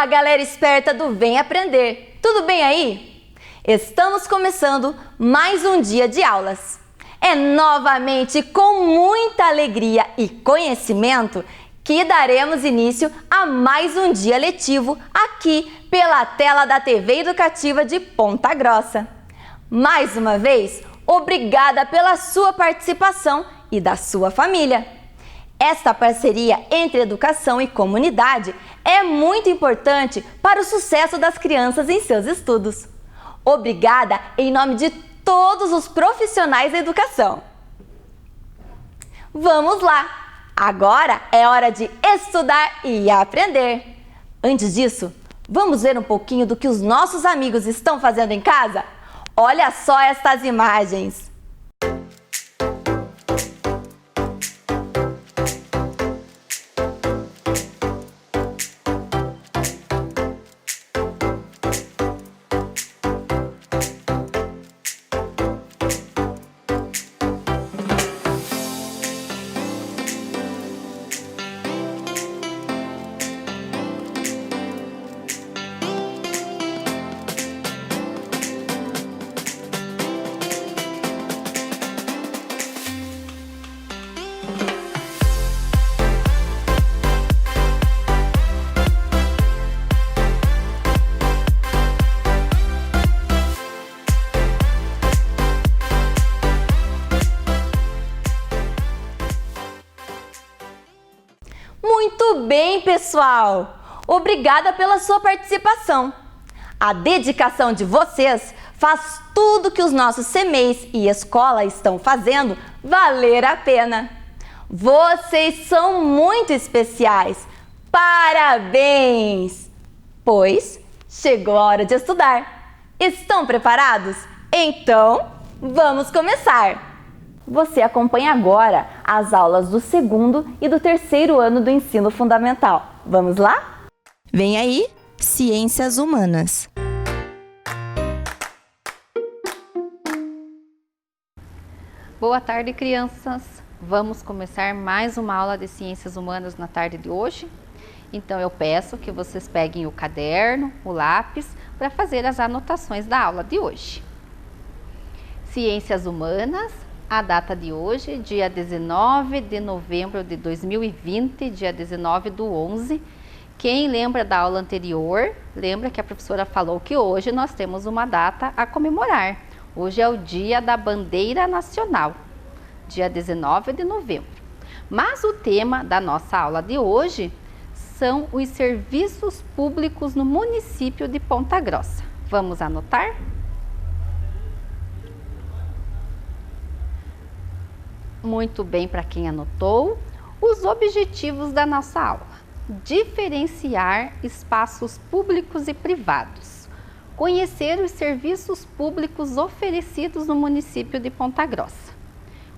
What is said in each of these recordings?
Olá, galera esperta do Vem Aprender! Tudo bem aí? Estamos começando mais um dia de aulas. É novamente com muita alegria e conhecimento que daremos início a mais um dia letivo aqui pela tela da TV Educativa de Ponta Grossa. Mais uma vez, obrigada pela sua participação e da sua família. Esta parceria entre educação e comunidade é muito importante para o sucesso das crianças em seus estudos. Obrigada em nome de todos os profissionais da educação. Vamos lá! Agora é hora de estudar e aprender. Antes disso, vamos ver um pouquinho do que os nossos amigos estão fazendo em casa? Olha só estas imagens! Muito bem, pessoal! Obrigada pela sua participação. A dedicação de vocês faz tudo que os nossos CMEIs e escola estão fazendo valer a pena. Vocês são muito especiais. Parabéns! Pois chegou a hora de estudar. Estão preparados? Então, vamos começar! Você acompanha agora as aulas do segundo e do terceiro ano do ensino fundamental. Vamos lá? Vem aí, Ciências Humanas. Boa tarde, crianças! Vamos começar mais uma aula de Ciências Humanas na tarde de hoje. Então, eu peço que vocês peguem o caderno, o lápis, para fazer as anotações da aula de hoje. Ciências Humanas. A data de hoje, dia 19 de novembro de 2020, dia 19/11. Quem lembra da aula anterior, lembra que a professora falou que hoje nós temos uma data a comemorar. Hoje é o dia da Bandeira Nacional, dia 19 de novembro. Mas o tema da nossa aula de hoje são os serviços públicos no município de Ponta Grossa. Vamos anotar? Muito bem, para quem anotou, os objetivos da nossa aula: diferenciar espaços públicos e privados, conhecer os serviços públicos oferecidos no município de Ponta Grossa,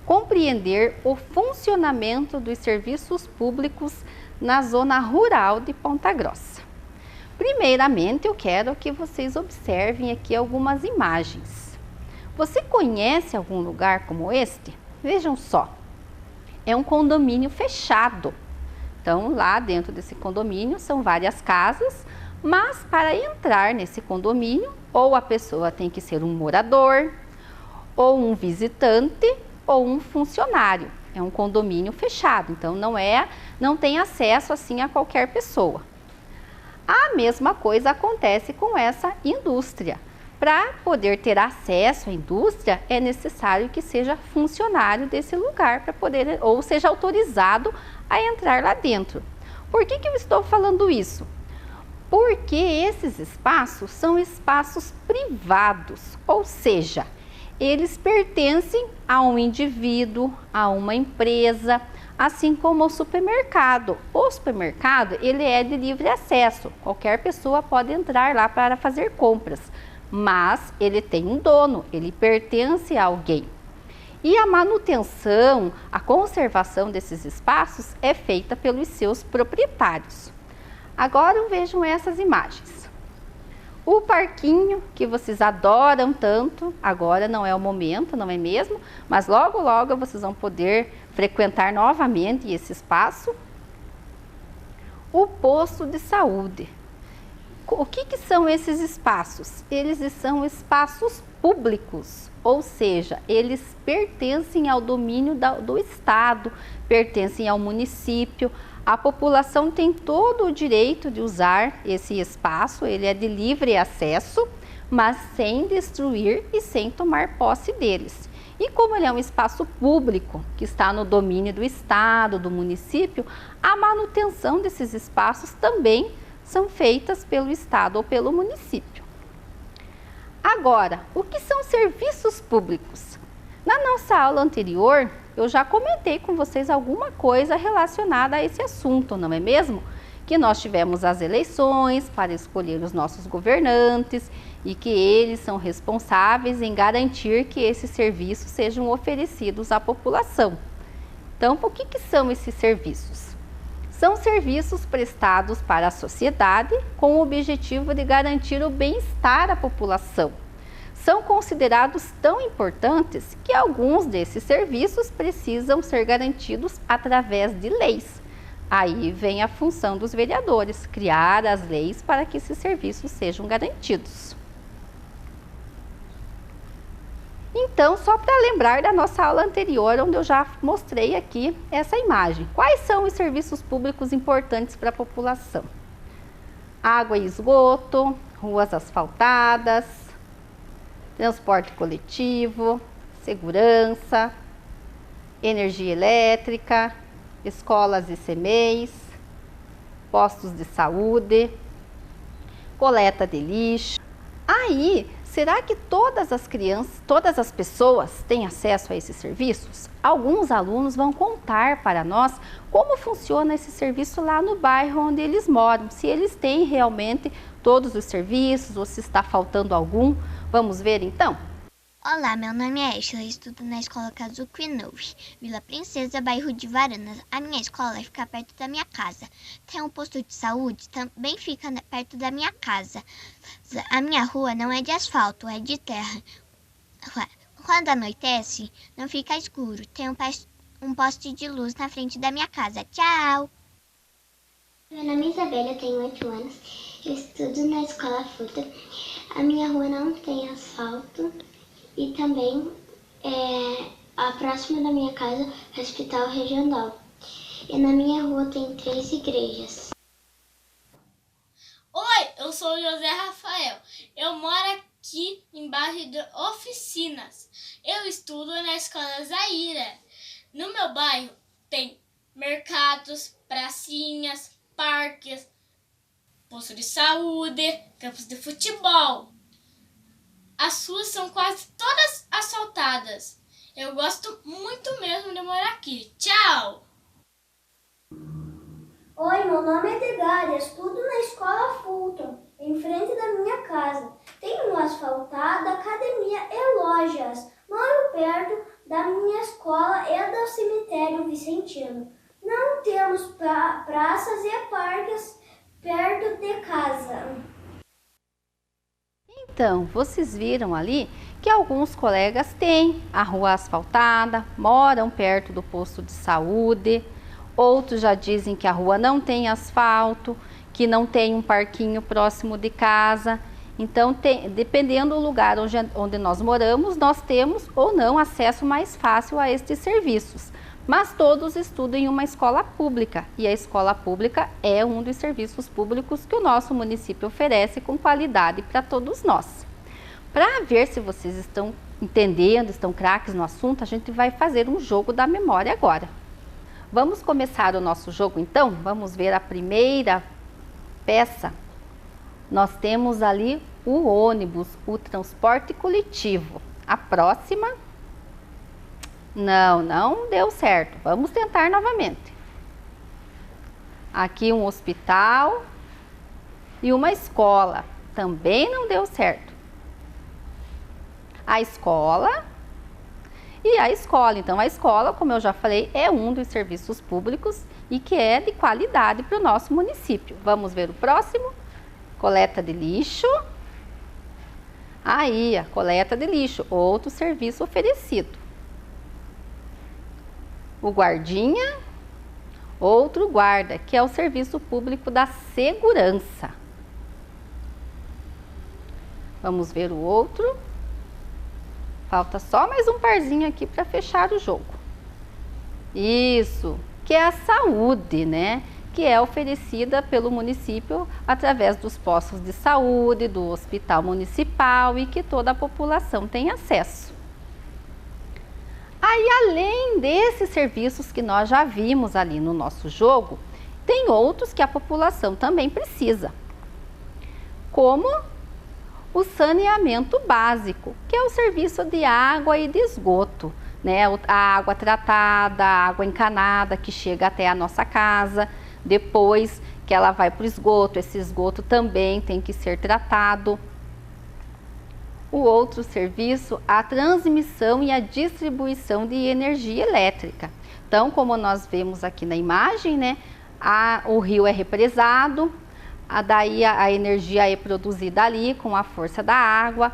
compreender o funcionamento dos serviços públicos na zona rural de Ponta Grossa. Primeiramente, eu quero que vocês observem aqui algumas imagens. Você conhece algum lugar como este? Vejam só, é um condomínio fechado. Então, lá dentro desse condomínio são várias casas, mas para entrar nesse condomínio, ou a pessoa tem que ser um morador, ou um visitante, ou um funcionário. É um condomínio fechado, então não tem acesso assim a qualquer pessoa. A mesma coisa acontece com essa indústria. Para poder ter acesso à indústria, é necessário que seja funcionário desse lugar para poder, ou seja autorizado a entrar lá dentro. Por que eu estou falando isso? Porque esses espaços são espaços privados, ou seja, eles pertencem a um indivíduo, a uma empresa, assim como o supermercado. O supermercado, ele é de livre acesso, qualquer pessoa pode entrar lá para fazer compras. Mas ele tem um dono, ele pertence a alguém. E a manutenção, a conservação desses espaços é feita pelos seus proprietários. Agora vejam essas imagens. O parquinho que vocês adoram tanto, agora não é o momento, não é mesmo? Mas logo, logo vocês vão poder frequentar novamente esse espaço. O posto de saúde. O que são esses espaços? Eles são espaços públicos, ou seja, eles pertencem ao domínio do Estado, pertencem ao município. A população tem todo o direito de usar esse espaço, ele é de livre acesso, mas sem destruir e sem tomar posse deles. E como ele é um espaço público, que está no domínio do Estado, do município, a manutenção desses espaços também são feitas pelo Estado ou pelo município. Agora, o que são serviços públicos? Na nossa aula anterior, eu já comentei com vocês alguma coisa relacionada a esse assunto, não é mesmo? Que nós tivemos as eleições para escolher os nossos governantes e que eles são responsáveis em garantir que esses serviços sejam oferecidos à população. Então, o que são esses serviços? São serviços prestados para a sociedade com o objetivo de garantir o bem-estar à população. São considerados tão importantes que alguns desses serviços precisam ser garantidos através de leis. Aí vem a função dos vereadores, criar as leis para que esses serviços sejam garantidos. Então, só para lembrar da nossa aula anterior, onde eu já mostrei aqui essa imagem. Quais são os serviços públicos importantes para a população? Água e esgoto, ruas asfaltadas, transporte coletivo, segurança, energia elétrica, escolas e CMEs, postos de saúde, coleta de lixo. Aí, será que todas as crianças, todas as pessoas têm acesso a esses serviços? Alguns alunos vão contar para nós como funciona esse serviço lá no bairro onde eles moram, se eles têm realmente todos os serviços ou se está faltando algum. Vamos ver então? Olá, meu nome é Ashley, estudo na escola Kazuki-Nouri, Vila Princesa, bairro de Varanas. A minha escola fica perto da minha casa. Tem um posto de saúde, também fica perto da minha casa. A minha rua não é de asfalto, é de terra. Quando anoitece, não fica escuro. Tem um poste de luz na frente da minha casa. Tchau! Meu nome é Isabela, eu tenho 8 anos. Eu estudo na escola Fruta. A minha rua não tem asfalto. E também, a próxima da minha casa é o Hospital Regional. E na minha rua tem 3 igrejas. Oi, eu sou o José Rafael. Eu moro aqui embaixo de Oficinas. Eu estudo na escola Zaira. No meu bairro tem mercados, pracinhas, parques, posto de saúde, campos de futebol. As ruas são quase todas asfaltadas. Eu gosto muito mesmo de morar aqui. Tchau! Oi, meu nome é Edgar, estudo na escola Fulton, em frente da minha casa. Tem uma asfaltada, academia e lojas. Moro perto da minha escola e do cemitério Vicentino. Não temos praças e parques perto de casa. Então, vocês viram ali que alguns colegas têm a rua asfaltada, moram perto do posto de saúde, outros já dizem que a rua não tem asfalto, que não tem um parquinho próximo de casa. Então, dependendo do lugar onde nós moramos, nós temos ou não acesso mais fácil a estes serviços. Mas todos estudam em uma escola pública e a escola pública é um dos serviços públicos que o nosso município oferece com qualidade para todos nós. Para ver se vocês estão entendendo, estão craques no assunto, a gente vai fazer um jogo da memória agora. Vamos começar o nosso jogo então? Vamos ver a primeira peça. Nós temos ali o ônibus, o transporte coletivo. A próxima... Não deu certo. Vamos tentar novamente. Aqui um hospital e uma escola. Também não deu certo. A escola e a escola. Então, a escola, como eu já falei, é um dos serviços públicos e que é de qualidade para o nosso município. Vamos ver o próximo. Coleta de lixo. Aí, a coleta de lixo, outro serviço oferecido. O guardinha, outro guarda, que é o serviço público da segurança. Vamos ver o outro. Falta só mais um parzinho aqui para fechar o jogo. Isso, que é a saúde, né? Que é oferecida pelo município através dos postos de saúde, do hospital municipal e que toda a população tem acesso. Aí, além desses serviços que nós já vimos ali no nosso jogo, tem outros que a população também precisa, como o saneamento básico, que é o serviço de água e de esgoto, né? A água tratada, a água encanada que chega até a nossa casa, depois que ela vai para o esgoto, esse esgoto também tem que ser tratado. O outro serviço, a transmissão e a distribuição de energia elétrica. Então, como nós vemos aqui na imagem, né? O rio é represado, daí a energia é produzida ali com a força da água,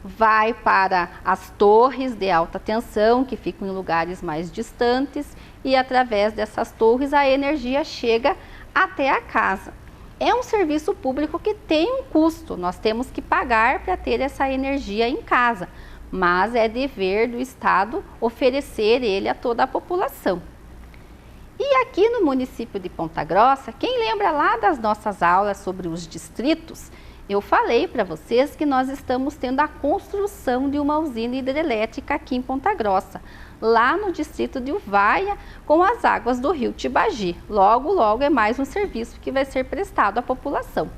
vai para as torres de alta tensão, que ficam em lugares mais distantes, e através dessas torres a energia chega até a casa. É um serviço público que tem um custo, nós temos que pagar para ter essa energia em casa, mas é dever do Estado oferecer ele a toda a população. E aqui no município de Ponta Grossa, quem lembra lá das nossas aulas sobre os distritos, eu falei para vocês que nós estamos tendo a construção de uma usina hidrelétrica aqui em Ponta Grossa, lá no distrito de Uvaia, com as águas do rio Tibagi. Logo, logo é mais um serviço que vai ser prestado à população.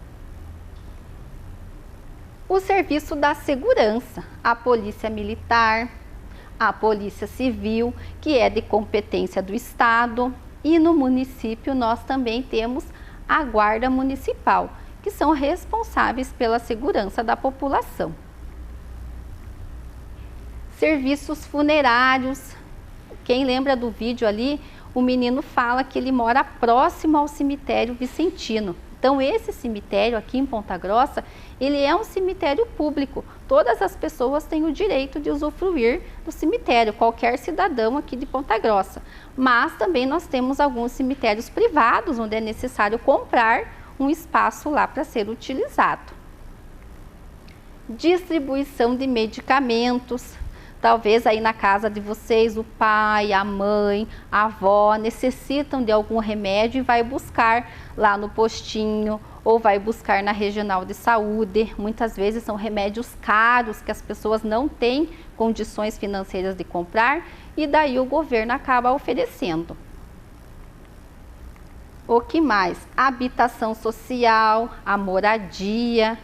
O serviço da segurança, a polícia militar, a polícia civil, que é de competência do Estado, e no município nós também temos a guarda municipal, que são responsáveis pela segurança da população. Serviços funerários. Quem lembra do vídeo ali, o menino fala que ele mora próximo ao cemitério Vicentino. Então esse cemitério aqui em Ponta Grossa, ele é um cemitério público. Todas as pessoas têm o direito de usufruir do cemitério, qualquer cidadão aqui de Ponta Grossa. Mas também nós temos alguns cemitérios privados, onde é necessário comprar um espaço lá para ser utilizado. Distribuição de medicamentos. Talvez aí na casa de vocês o pai, a mãe, a avó necessitam de algum remédio e vai buscar lá no postinho ou vai buscar na regional de saúde. Muitas vezes são remédios caros que as pessoas não têm condições financeiras de comprar e daí o governo acaba oferecendo. O que mais? A habitação social, a moradia,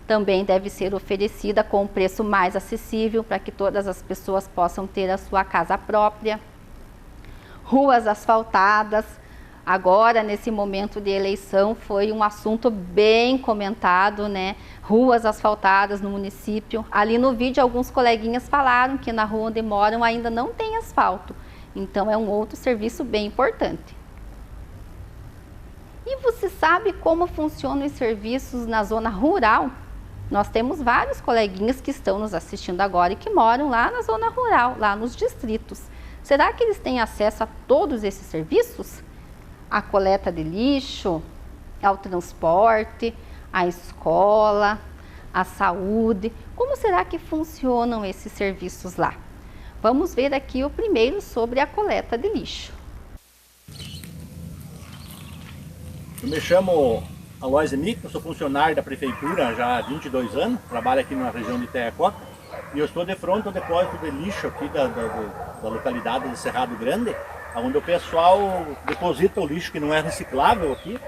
também deve ser oferecida com um preço mais acessível para que todas as pessoas possam ter a sua casa própria. Ruas asfaltadas, agora nesse momento de eleição foi um assunto bem comentado, né? Ruas asfaltadas no município. Ali no vídeo alguns coleguinhas falaram que na rua onde moram ainda não tem asfalto, então é um outro serviço bem importante. E você sabe como funcionam os serviços na zona rural? Nós temos vários coleguinhas que estão nos assistindo agora e que moram lá na zona rural, lá nos distritos. Será que eles têm acesso a todos esses serviços? A coleta de lixo, ao transporte, à escola, à saúde. Como será que funcionam esses serviços lá? Vamos ver aqui o primeiro sobre a coleta de lixo. Eu me chamo Aloysio Nico, sou funcionário da prefeitura já há 22 anos, trabalho aqui na região de Itaiacoca e eu estou de frente ao depósito de lixo aqui da localidade de Cerrado Grande, onde o pessoal deposita o lixo que não é reciclável aqui.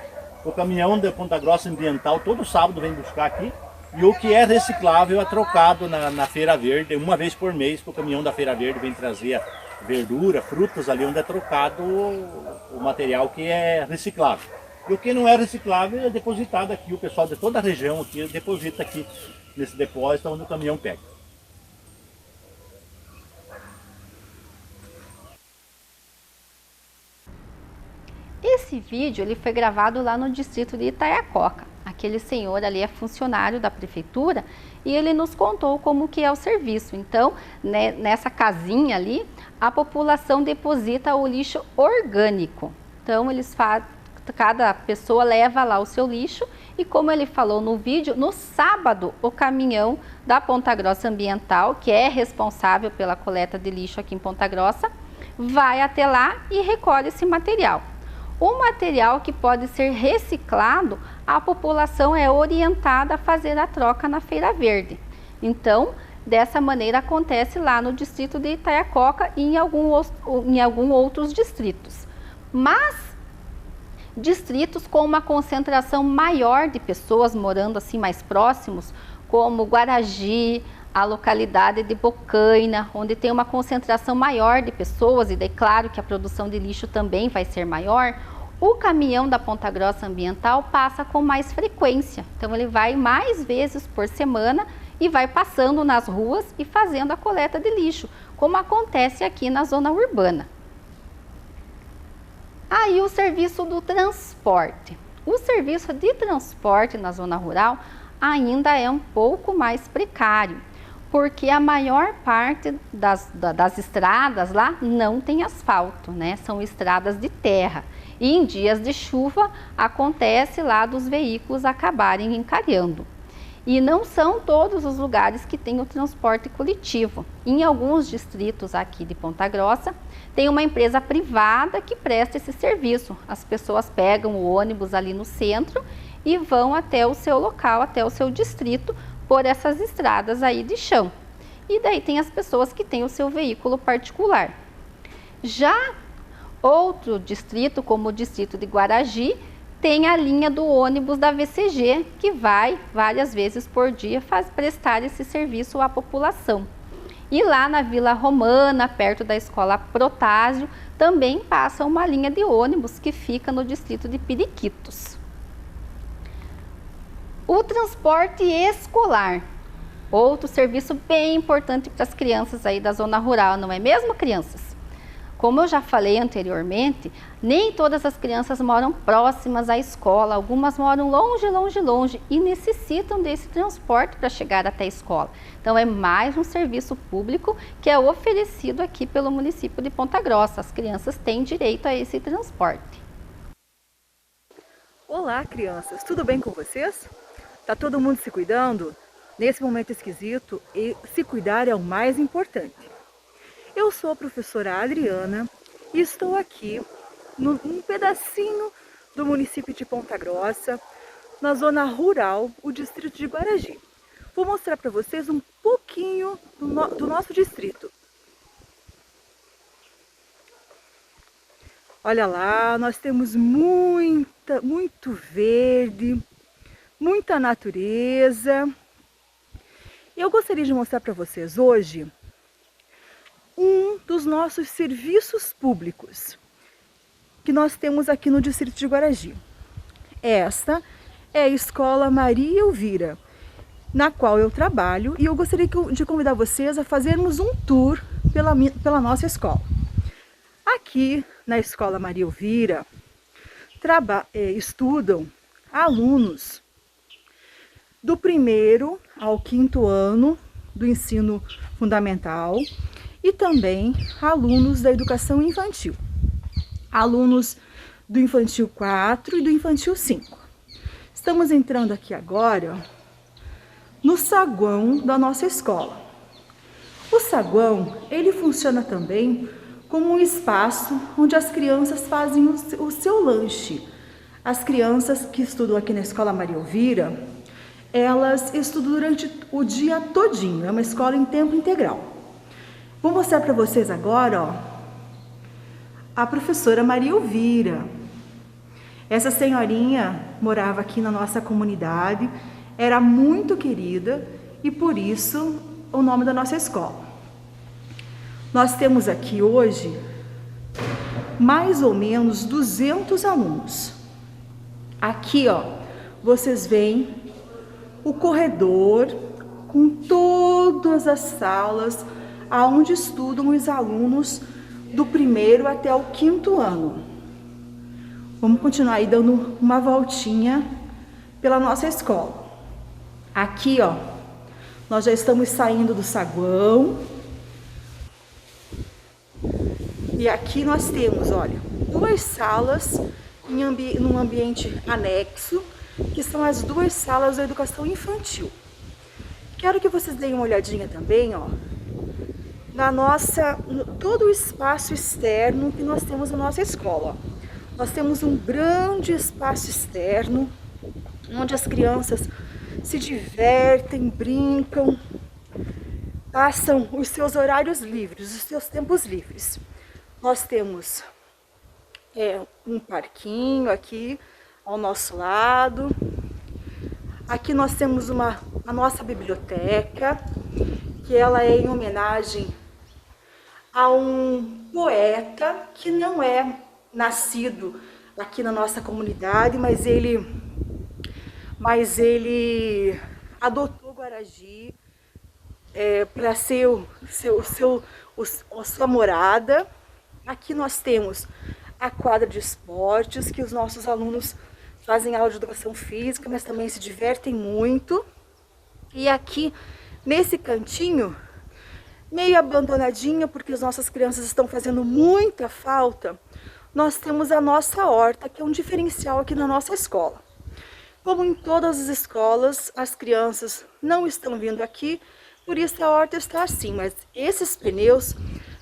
O caminhão de Ponta Grossa Ambiental todo sábado vem buscar aqui e o que é reciclável é trocado na Feira Verde, uma vez por mês que o caminhão da Feira Verde vem trazer verdura, frutas ali onde é trocado o material que é reciclável. E o que não é reciclável é depositado aqui, o pessoal de toda a região aqui deposita aqui nesse depósito onde o caminhão pega. Esse vídeo ele foi gravado lá no distrito de Itaiacoca. Aquele senhor ali é funcionário da prefeitura e ele nos contou como que é o serviço. Então, né, nessa casinha ali, a população deposita o lixo orgânico. Então, eles fazem... Cada pessoa leva lá o seu lixo E como ele falou no vídeo, no sábado o caminhão da Ponta Grossa Ambiental, que é responsável pela coleta de lixo aqui em Ponta Grossa, vai até lá e recolhe esse material. O material que pode ser reciclado, a população é orientada a fazer a troca na Feira Verde. Então, dessa maneira acontece lá no distrito de Itaiacoca e em alguns outros distritos. Mas distritos com uma concentração maior de pessoas morando assim mais próximos, como Guaragi, a localidade de Bocaina, onde tem uma concentração maior de pessoas, e daí claro que a produção de lixo também vai ser maior, o caminhão da Ponta Grossa Ambiental passa com mais frequência. Então ele vai mais vezes por semana e vai passando nas ruas e fazendo a coleta de lixo, como acontece aqui na zona urbana. Aí o serviço do transporte. O serviço de transporte na zona rural ainda é um pouco mais precário, porque a maior parte das estradas lá não tem asfalto, né? São estradas de terra. E em dias de chuva acontece lá dos veículos acabarem encalhando. E não são todos os lugares que tem o transporte coletivo. Em alguns distritos aqui de Ponta Grossa, tem uma empresa privada que presta esse serviço. As pessoas pegam o ônibus ali no centro e vão até o seu local, até o seu distrito, por essas estradas aí de chão. E daí tem as pessoas que têm o seu veículo particular. Já outro distrito, como o distrito de Guaragi, tem a linha do ônibus da VCG, que vai várias vezes por dia prestar esse serviço à população. E lá na Vila Romana, perto da escola Protásio, também passa uma linha de ônibus que fica no distrito de Periquitos. O transporte escolar, outro serviço bem importante para as crianças aí da zona rural, não é mesmo, crianças? Como eu já falei anteriormente, nem todas as crianças moram próximas à escola, algumas moram longe e necessitam desse transporte para chegar até a escola. Então é mais um serviço público que é oferecido aqui pelo município de Ponta Grossa. As crianças têm direito a esse transporte. Olá, crianças, tudo bem com vocês? Tá todo mundo se cuidando? Nesse momento esquisito, e se cuidar é o mais importante. Eu sou a professora Adriana e estou aqui num pedacinho do município de Ponta Grossa, na zona rural, o distrito de Guaragi. Vou mostrar para vocês um pouquinho do nosso distrito. Olha lá, nós temos muito verde, muita natureza. Eu gostaria de mostrar para vocês hoje um dos nossos serviços públicos que nós temos aqui no distrito de Guaragi. Esta é a Escola Maria Elvira, na qual eu trabalho, e eu gostaria de convidar vocês a fazermos um tour pela nossa escola. Aqui na Escola Maria Elvira estudam alunos do 1º ao 5º ano do ensino fundamental e também alunos da educação infantil, alunos do infantil 4 e do infantil 5. Estamos entrando aqui agora no saguão da nossa escola. O saguão, ele funciona também como um espaço onde as crianças fazem o seu lanche. As crianças que estudam aqui na Escola Maria Elvira, elas estudam durante o dia todinho, é uma escola em tempo integral. Vou mostrar para vocês agora, ó, a professora Maria Elvira. Essa senhorinha morava aqui na nossa comunidade, era muito querida e por isso o nome da nossa escola. Nós temos aqui hoje mais ou menos 200 alunos. Aqui, ó, vocês veem o corredor com todas as salas aonde estudam os alunos do 1º até o 5º ano. Vamos continuar aí dando uma voltinha pela nossa escola. Aqui, ó, nós já estamos saindo do saguão. E aqui nós temos, olha, 2 salas num ambiente anexo que são as 2 salas da educação infantil. Quero que vocês deem uma olhadinha também, ó, todo o espaço externo que nós temos na nossa escola. Nós temos um grande espaço externo, onde as crianças se divertem, brincam, passam os seus horários livres, os seus tempos livres. Nós temos um parquinho aqui ao nosso lado. Aqui nós temos a nossa biblioteca, que ela é em homenagem a um poeta que não é nascido aqui na nossa comunidade, mas ele adotou Guaragi para ser a sua morada. Aqui nós temos a quadra de esportes, que os nossos alunos fazem aula de educação física, mas também se divertem muito. E aqui, nesse cantinho, meio abandonadinho, porque as nossas crianças estão fazendo muita falta, nós temos a nossa horta, que é um diferencial aqui na nossa escola. Como em todas as escolas, as crianças não estão vindo aqui, por isso a horta está assim, mas esses pneus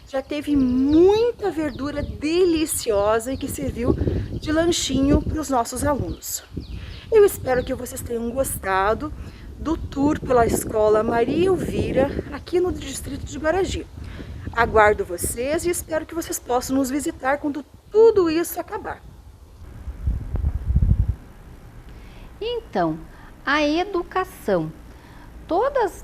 já teve muita verdura deliciosa e que serviu de lanchinho para os nossos alunos. Eu espero que vocês tenham gostado do tour pela Escola Maria Elvira, aqui no distrito de Guaragi. Aguardo vocês e espero que vocês possam nos visitar quando tudo isso acabar. Então, a educação. Todos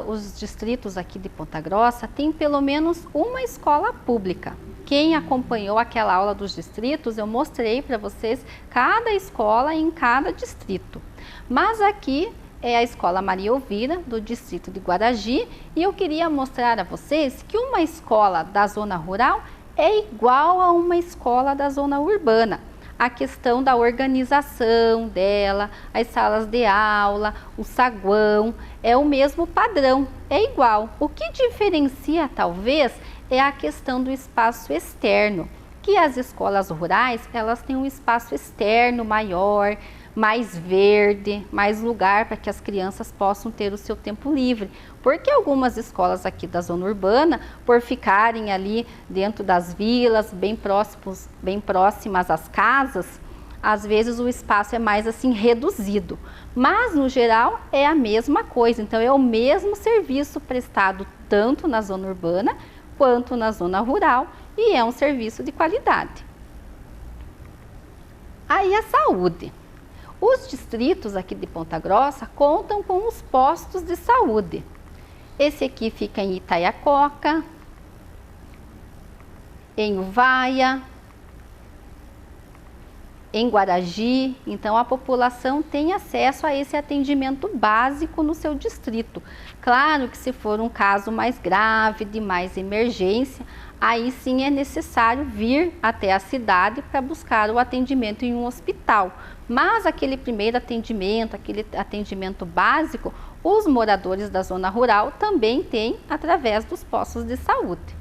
os distritos aqui de Ponta Grossa têm pelo menos uma escola pública. Quem acompanhou aquela aula dos distritos, eu mostrei para vocês cada escola em cada distrito. Mas aqui é a Escola Maria Elvira, do distrito de Guaragi, e eu queria mostrar a vocês que uma escola da zona rural é igual a uma escola da zona urbana. A questão da organização dela, as salas de aula, o saguão, é o mesmo padrão, é igual. O que diferencia, talvez, é a questão do espaço externo, que as escolas rurais, elas têm um espaço externo maior, mais verde, mais lugar para que as crianças possam ter o seu tempo livre. Porque algumas escolas aqui da zona urbana, por ficarem ali dentro das vilas, bem próximas às casas, às vezes o espaço é mais assim reduzido. Mas no geral é a mesma coisa, então é o mesmo serviço prestado tanto na zona urbana quanto na zona rural e é um serviço de qualidade. Aí a saúde. Os distritos aqui de Ponta Grossa contam com os postos de saúde. Esse aqui fica em Itaiacoca, em Uvaia, em Guaragi. Então a população tem acesso a esse atendimento básico no seu distrito. Claro que se for um caso mais grave, de mais emergência, aí sim é necessário vir até a cidade para buscar o atendimento em um hospital. Mas aquele primeiro atendimento, aquele atendimento básico, os moradores da zona rural também têm através dos postos de saúde.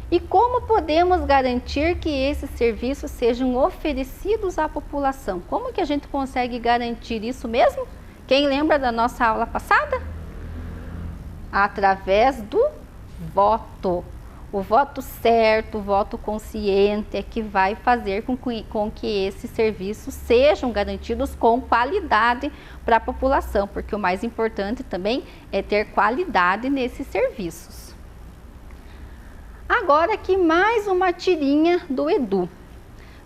E como podemos garantir que esses serviços sejam oferecidos à população? Como que a gente consegue garantir isso mesmo? Quem lembra da nossa aula passada? Através do voto. O voto certo, o voto consciente é que vai fazer com que esses serviços sejam garantidos com qualidade para a população, porque o mais importante também é ter qualidade nesses serviços. Agora aqui mais uma tirinha do Edu.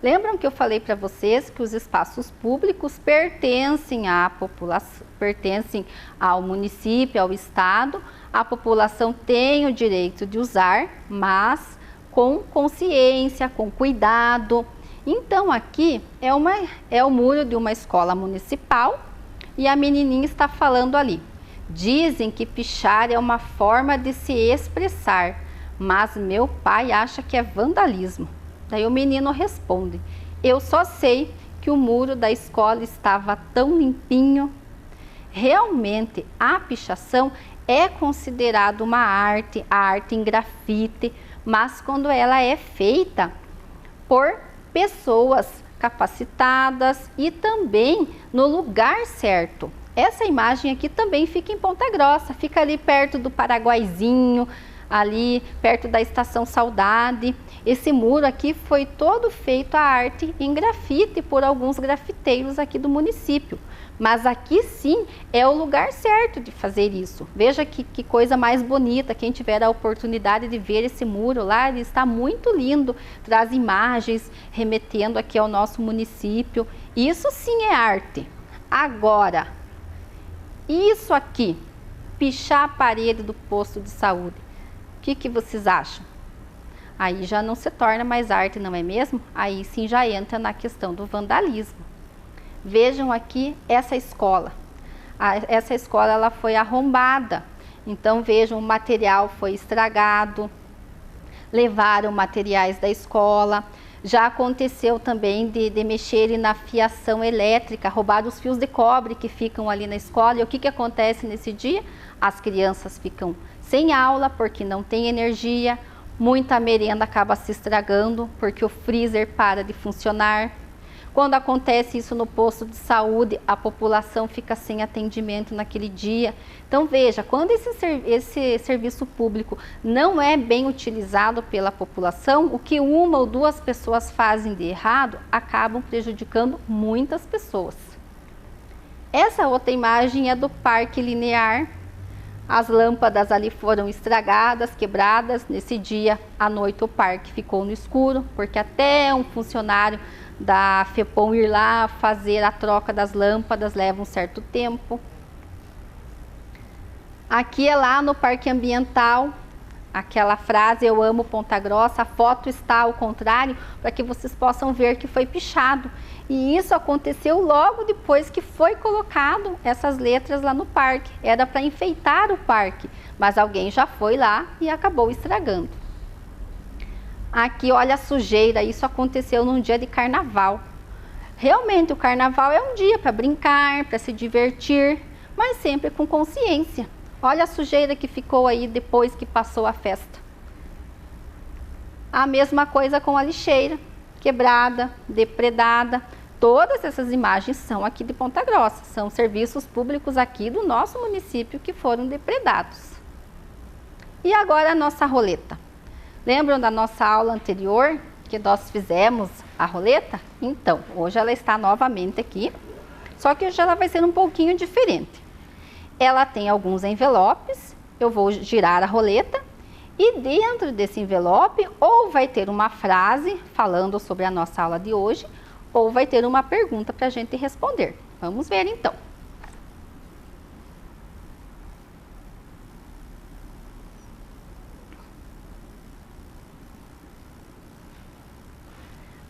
Lembram que eu falei para vocês que os espaços públicos pertencem à população, pertencem ao município, ao estado. A população tem o direito de usar, mas com consciência, com cuidado. Então aqui é o muro de uma escola municipal e a menininha está falando ali. Dizem que pichar é uma forma de se expressar, mas meu pai acha que é vandalismo. Daí o menino responde: eu só sei que o muro da escola estava tão limpinho. Realmente a pichação é considerado uma arte, a arte em grafite, mas quando ela é feita por pessoas capacitadas e também no lugar certo. Essa imagem aqui também fica em Ponta Grossa, fica ali perto do Paraguaizinho, ali perto da Estação Saudade. Esse muro aqui foi todo feito a arte em grafite por alguns grafiteiros aqui do município. Mas aqui sim é o lugar certo de fazer isso. Veja que coisa mais bonita. Quem tiver a oportunidade de ver esse muro lá, ele está muito lindo. Traz imagens remetendo aqui ao nosso município. Isso sim é arte. Agora, isso aqui, pichar a parede do posto de saúde. O que vocês acham? Aí já não se torna mais arte, não é mesmo? Aí sim já entra na questão do vandalismo. Vejam aqui essa escola. Essa escola ela foi arrombada. Então vejam, o material foi estragado. Levaram materiais da escola. Já aconteceu também de mexerem na fiação elétrica, roubar os fios de cobre que ficam ali na escola. E o que acontece nesse dia? As crianças ficam sem aula porque não tem energia. Muita merenda acaba se estragando porque o freezer para de funcionar. Quando acontece isso no posto de saúde, a população fica sem atendimento naquele dia. Então veja, quando esse serviço público não é bem utilizado pela população, o que uma ou duas pessoas fazem de errado, acabam prejudicando muitas pessoas. Essa outra imagem é do Parque Linear. As lâmpadas ali foram estragadas, quebradas. Nesse dia, à noite, o parque ficou no escuro, porque até um funcionário da FEPOM ir lá fazer a troca das lâmpadas leva um certo tempo. Aqui é lá no Parque Ambiental, aquela frase, eu amo Ponta Grossa, a foto está ao contrário, para que vocês possam ver que foi pichado. E isso aconteceu logo depois que foi colocado essas letras lá no parque. Era para enfeitar o parque, mas alguém já foi lá e acabou estragando. Aqui, olha a sujeira, isso aconteceu num dia de carnaval. Realmente, o carnaval é um dia para brincar, para se divertir, mas sempre com consciência. Olha a sujeira que ficou aí depois que passou a festa. A mesma coisa com a lixeira, quebrada, depredada. Todas essas imagens são aqui de Ponta Grossa, são serviços públicos aqui do nosso município que foram depredados. E agora a nossa roleta. Lembram da nossa aula anterior que nós fizemos a roleta? Então, hoje ela está novamente aqui, só que hoje ela vai ser um pouquinho diferente. Ela tem alguns envelopes, eu vou girar a roleta e dentro desse envelope ou vai ter uma frase falando sobre a nossa aula de hoje ou vai ter uma pergunta para a gente responder. Vamos ver então.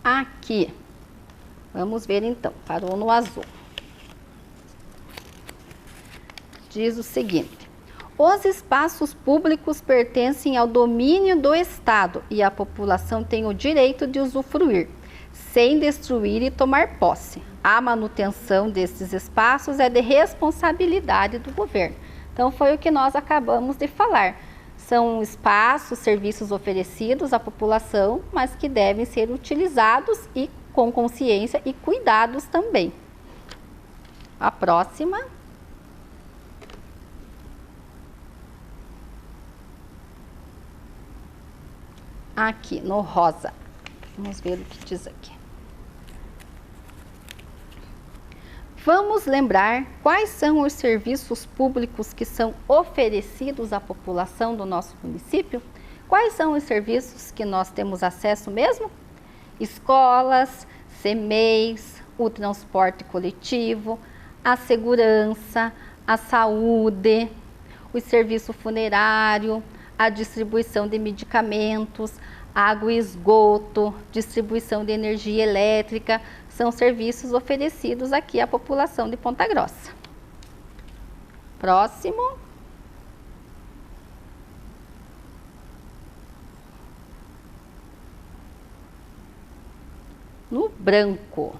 Aqui, vamos ver então, parou no azul. Diz o seguinte: os espaços públicos pertencem ao domínio do Estado e a população tem o direito de usufruir, sem destruir e tomar posse. A manutenção desses espaços é de responsabilidade do governo. Então foi o que nós acabamos de falar. São espaços, serviços oferecidos à população, mas que devem ser utilizados e com consciência e cuidados também. A próxima. Aqui no rosa. Vamos ver o que diz aqui. Vamos lembrar quais são os serviços públicos que são oferecidos à população do nosso município? Quais são os serviços que nós temos acesso mesmo? Escolas, CMEIs, o transporte coletivo, a segurança, a saúde, o serviço funerário, a distribuição de medicamentos, água e esgoto, distribuição de energia elétrica, são serviços oferecidos aqui à população de Ponta Grossa. Próximo. No branco.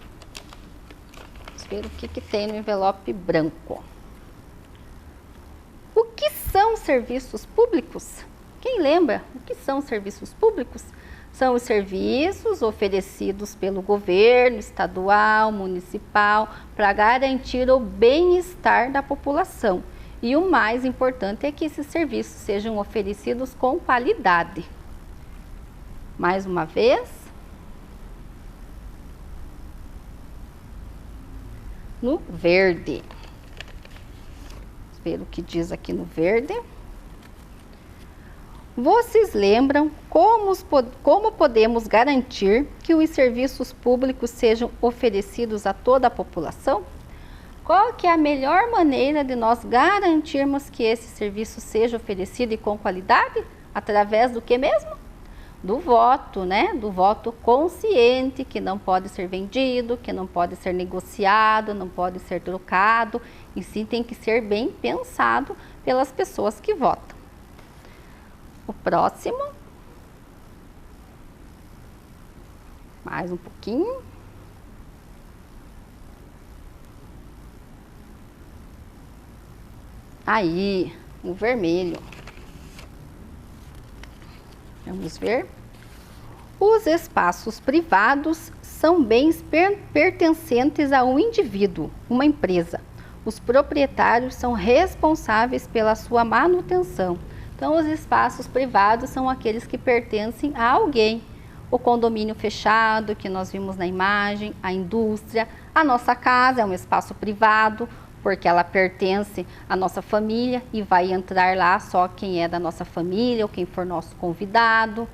Vamos ver o que tem no envelope branco. O que são serviços públicos? Quem lembra o que são serviços públicos? São os serviços oferecidos pelo governo estadual, municipal, para garantir o bem-estar da população. E o mais importante é que esses serviços sejam oferecidos com qualidade. Mais uma vez. No verde. Vamos ver o que diz aqui no verde. Vocês lembram como podemos garantir que os serviços públicos sejam oferecidos a toda a população? Qual que é a melhor maneira de nós garantirmos que esse serviço seja oferecido e com qualidade? Através do que mesmo? Do voto, né? Do voto consciente, que não pode ser vendido, que não pode ser negociado, não pode ser trocado, e sim tem que ser bem pensado pelas pessoas que votam. O próximo. Mais um pouquinho. Aí, o vermelho. Vamos ver. Os espaços privados são bens pertencentes a um indivíduo, uma empresa. Os proprietários são responsáveis pela sua manutenção. Então, os espaços privados são aqueles que pertencem a alguém. O condomínio fechado, que nós vimos na imagem, a indústria, a nossa casa é um espaço privado, porque ela pertence à nossa família e vai entrar lá só quem é da nossa família ou quem for nosso convidado.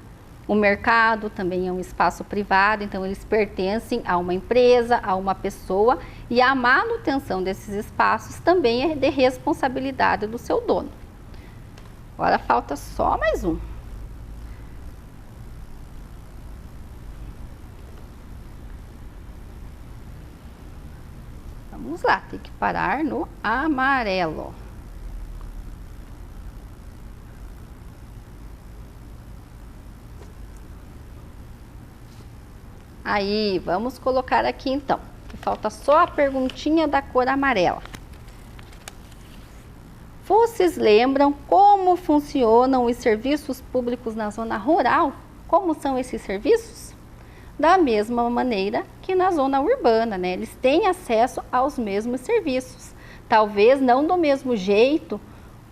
O mercado também é um espaço privado, então eles pertencem a uma empresa, a uma pessoa, e a manutenção desses espaços também é de responsabilidade do seu dono. Agora falta só mais um. Vamos lá, tem que parar no amarelo. Aí, vamos colocar aqui então. Falta só a perguntinha da cor amarela. Vocês lembram como funcionam os serviços públicos na zona rural? Como são esses serviços? Da mesma maneira que na zona urbana, né? Eles têm acesso aos mesmos serviços. Talvez não do mesmo jeito,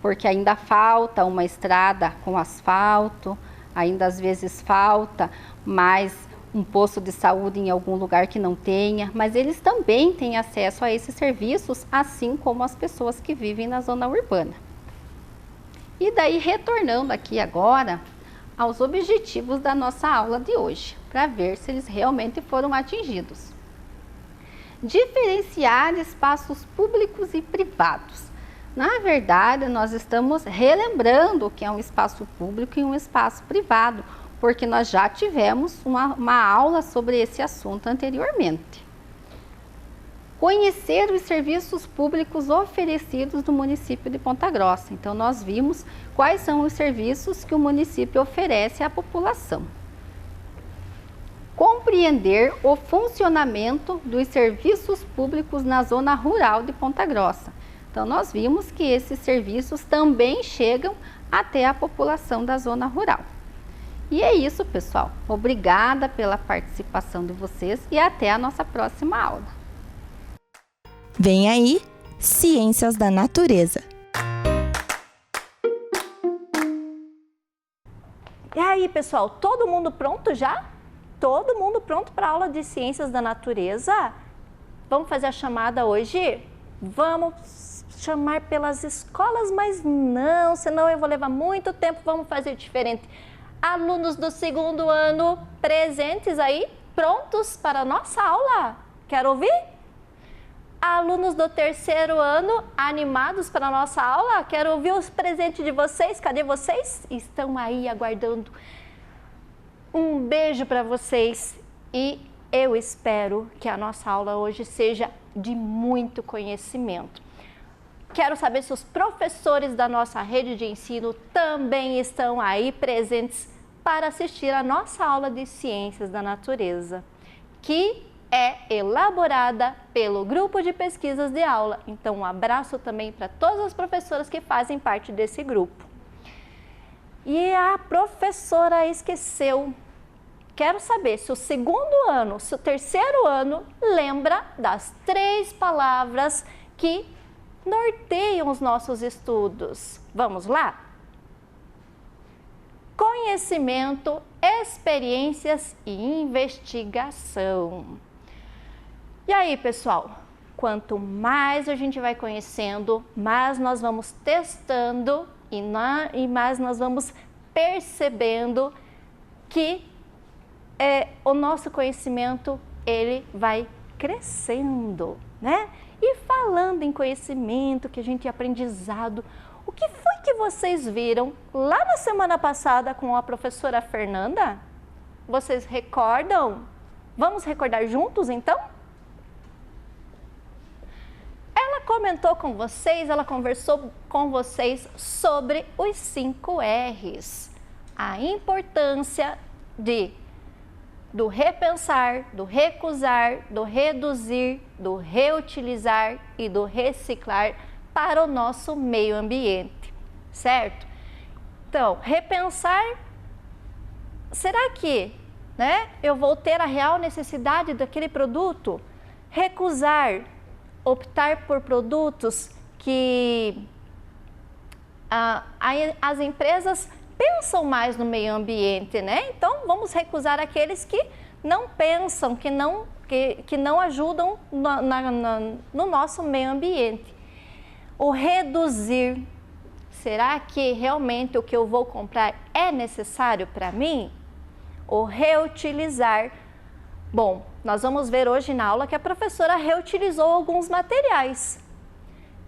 porque ainda falta uma estrada com asfalto, ainda às vezes falta mais um posto de saúde em algum lugar que não tenha, mas eles também têm acesso a esses serviços, assim como as pessoas que vivem na zona urbana. E daí, retornando aqui agora aos objetivos da nossa aula de hoje, para ver se eles realmente foram atingidos. Diferenciar espaços públicos e privados. Na verdade, nós estamos relembrando o que é um espaço público e um espaço privado, porque nós já tivemos uma aula sobre esse assunto anteriormente. Conhecer os serviços públicos oferecidos no município de Ponta Grossa. Então, nós vimos quais são os serviços que o município oferece à população. Compreender o funcionamento dos serviços públicos na zona rural de Ponta Grossa. Então, nós vimos que esses serviços também chegam até a população da zona rural. E é isso, pessoal. Obrigada pela participação de vocês e até a nossa próxima aula. Vem aí, Ciências da Natureza. E aí, pessoal, todo mundo pronto já? Todo mundo pronto para a aula de Ciências da Natureza? Vamos fazer a chamada hoje? Vamos chamar pelas escolas, mas não, senão eu vou levar muito tempo, vamos fazer diferente. Alunos do segundo ano presentes aí, prontos para a nossa aula? Quer ouvir? Alunos do terceiro ano animados para a nossa aula? Quero ouvir os presentes de vocês. Cadê vocês? Estão aí aguardando. Um beijo para vocês e eu espero que a nossa aula hoje seja de muito conhecimento. Quero saber se os professores da nossa rede de ensino também estão aí presentes para assistir a nossa aula de Ciências da Natureza, que é elaborada pelo grupo de pesquisas de aula. Então, um abraço também para todas as professoras que fazem parte desse grupo. E a professora esqueceu quero saber se o segundo ano, se o terceiro ano lembra das 3 palavras que norteiam os nossos estudos. Vamos lá? Conhecimento, experiências e investigação. E aí, pessoal? Quanto mais a gente vai conhecendo, mais nós vamos testando e mais nós vamos percebendo que o nosso conhecimento ele vai crescendo, né? E falando em conhecimento, que a gente aprendizado, o que foi que vocês viram lá na semana passada com a professora Fernanda? Vocês recordam? Vamos recordar juntos então? Ela comentou com vocês, ela conversou com vocês sobre os 5 R's. A importância do repensar, do recusar, do reduzir, do reutilizar e do reciclar para o nosso meio ambiente, certo? Então, repensar, será que, eu vou ter a real necessidade daquele produto? Recusar, optar por produtos que as empresas pensam mais no meio ambiente, né? Então, vamos recusar aqueles que não pensam, que não ajudam no nosso meio ambiente. O reduzir, será que realmente o que eu vou comprar é necessário para mim? O reutilizar, bom, nós vamos ver hoje na aula que a professora reutilizou alguns materiais.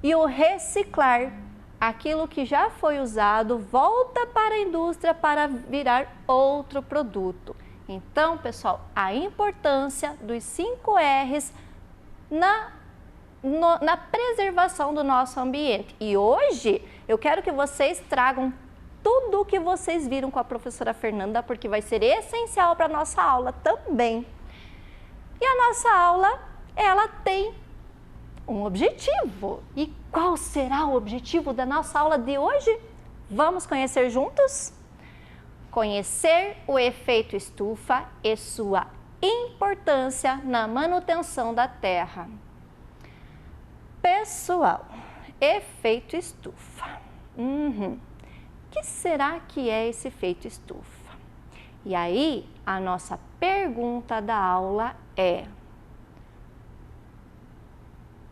E o reciclar, aquilo que já foi usado volta para a indústria para virar outro produto. Então, pessoal, a importância dos 5 R's na preservação do nosso ambiente. E hoje eu quero que vocês tragam tudo o que vocês viram com a professora Fernanda, porque vai ser essencial para a nossa aula também. E a nossa aula, ela tem um objetivo. E qual será o objetivo da nossa aula de hoje? Vamos conhecer juntos? Conhecer o efeito estufa e sua importância na manutenção da Terra. Pessoal, efeito estufa. O que será que é esse efeito estufa? E aí, a nossa pergunta da aula é: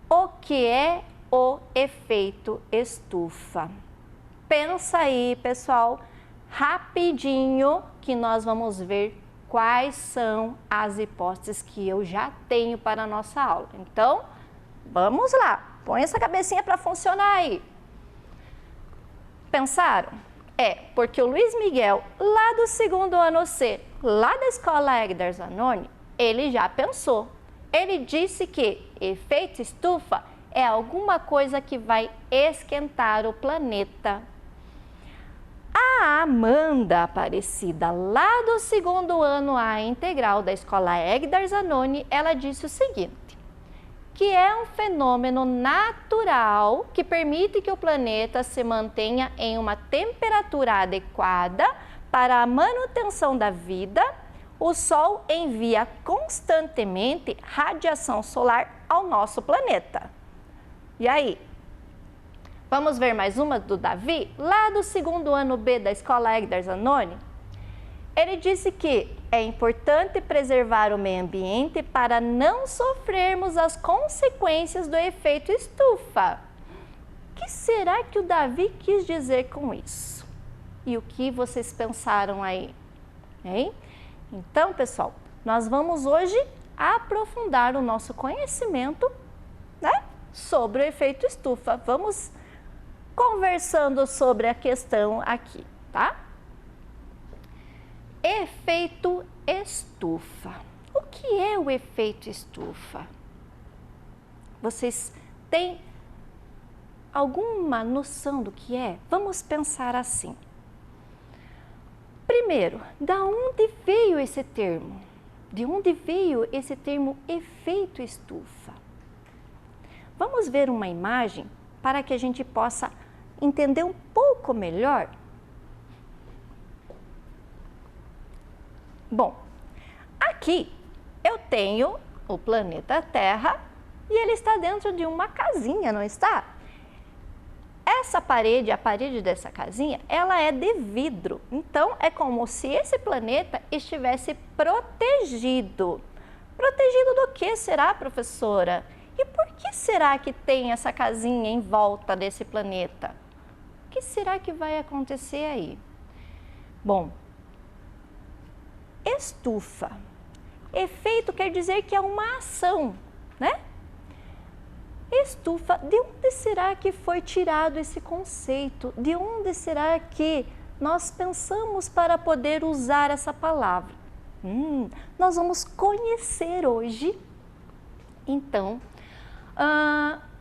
o que é o efeito estufa? Pensa aí, pessoal, rapidinho, que nós vamos ver quais são as hipóteses que eu já tenho para a nossa aula. Então, vamos lá, põe essa cabecinha para funcionar aí. Pensaram? Porque o Luiz Miguel, lá do 2º ano C, lá da escola Egder Zanoni, ele já pensou. Ele disse que efeito estufa é alguma coisa que vai esquentar o planeta. A Amanda Aparecida, lá do 2º ano A integral da escola Egder Zanoni, ela disse o seguinte: que é um fenômeno natural que permite que o planeta se mantenha em uma temperatura adequada para a manutenção da vida. O Sol envia constantemente radiação solar ao nosso planeta. E aí? Vamos ver mais uma do Davi, lá do 2º ano B da escola Egder Zanoni? Ele disse que é importante preservar o meio ambiente para não sofrermos as consequências do efeito estufa. O que será que o Davi quis dizer com isso? E o que vocês pensaram aí? Hein? Então, pessoal, nós vamos hoje aprofundar o nosso conhecimento, sobre o efeito estufa. Vamos conversando sobre a questão aqui, tá? Efeito estufa. O que é o efeito estufa? Vocês têm alguma noção do que é? Vamos pensar assim. Primeiro, da onde veio esse termo? De onde veio esse termo efeito estufa? Vamos ver uma imagem para que a gente possa entender um pouco melhor. Bom, Aqui eu tenho o planeta Terra e ele está dentro de uma casinha, não está? Essa parede, a parede dessa casinha, ela é de vidro. Então, é como se esse planeta estivesse protegido. Protegido do que será, professora? E por que será que tem essa casinha em volta desse planeta? O que será que vai acontecer aí? Bom, estufa. Efeito quer dizer que é uma ação, né? Estufa, de onde será que foi tirado esse conceito? De onde será que nós pensamos para poder usar essa palavra? Nós vamos conhecer hoje, então,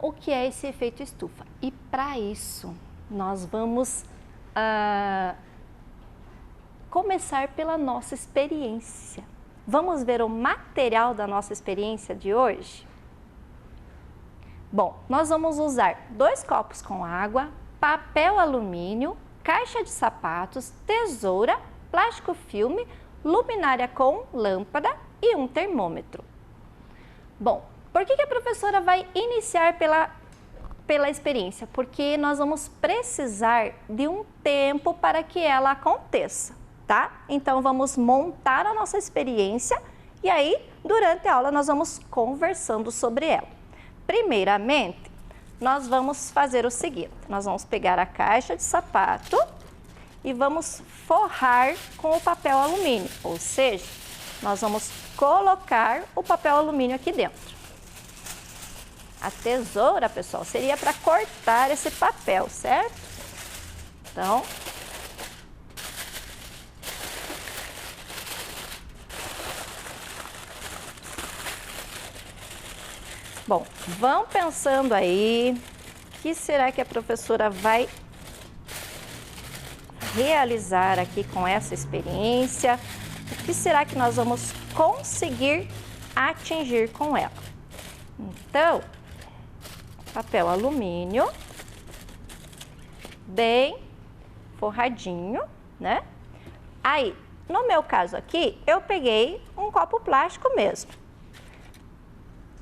o que é esse efeito estufa. E para isso, nós vamos começar pela nossa experiência. Vamos ver o material da nossa experiência de hoje? Bom, nós vamos usar 2 copos com água, papel alumínio, caixa de sapatos, tesoura, plástico filme, luminária com lâmpada e um termômetro. Bom, por que a professora vai iniciar pela experiência? Porque nós vamos precisar de um tempo para que ela aconteça, tá? Então, vamos montar a nossa experiência e aí, durante a aula, nós vamos conversando sobre ela. Primeiramente, nós vamos fazer o seguinte, nós vamos pegar a caixa de sapato e vamos forrar com o papel alumínio, ou seja, nós vamos colocar o papel alumínio aqui dentro. A tesoura, pessoal, seria para cortar esse papel, certo? Então, bom, vão pensando aí, o que será que a professora vai realizar aqui com essa experiência? O que será que nós vamos conseguir atingir com ela? Então, papel alumínio, bem forradinho, né? Aí, no meu caso aqui, eu peguei um copo plástico mesmo.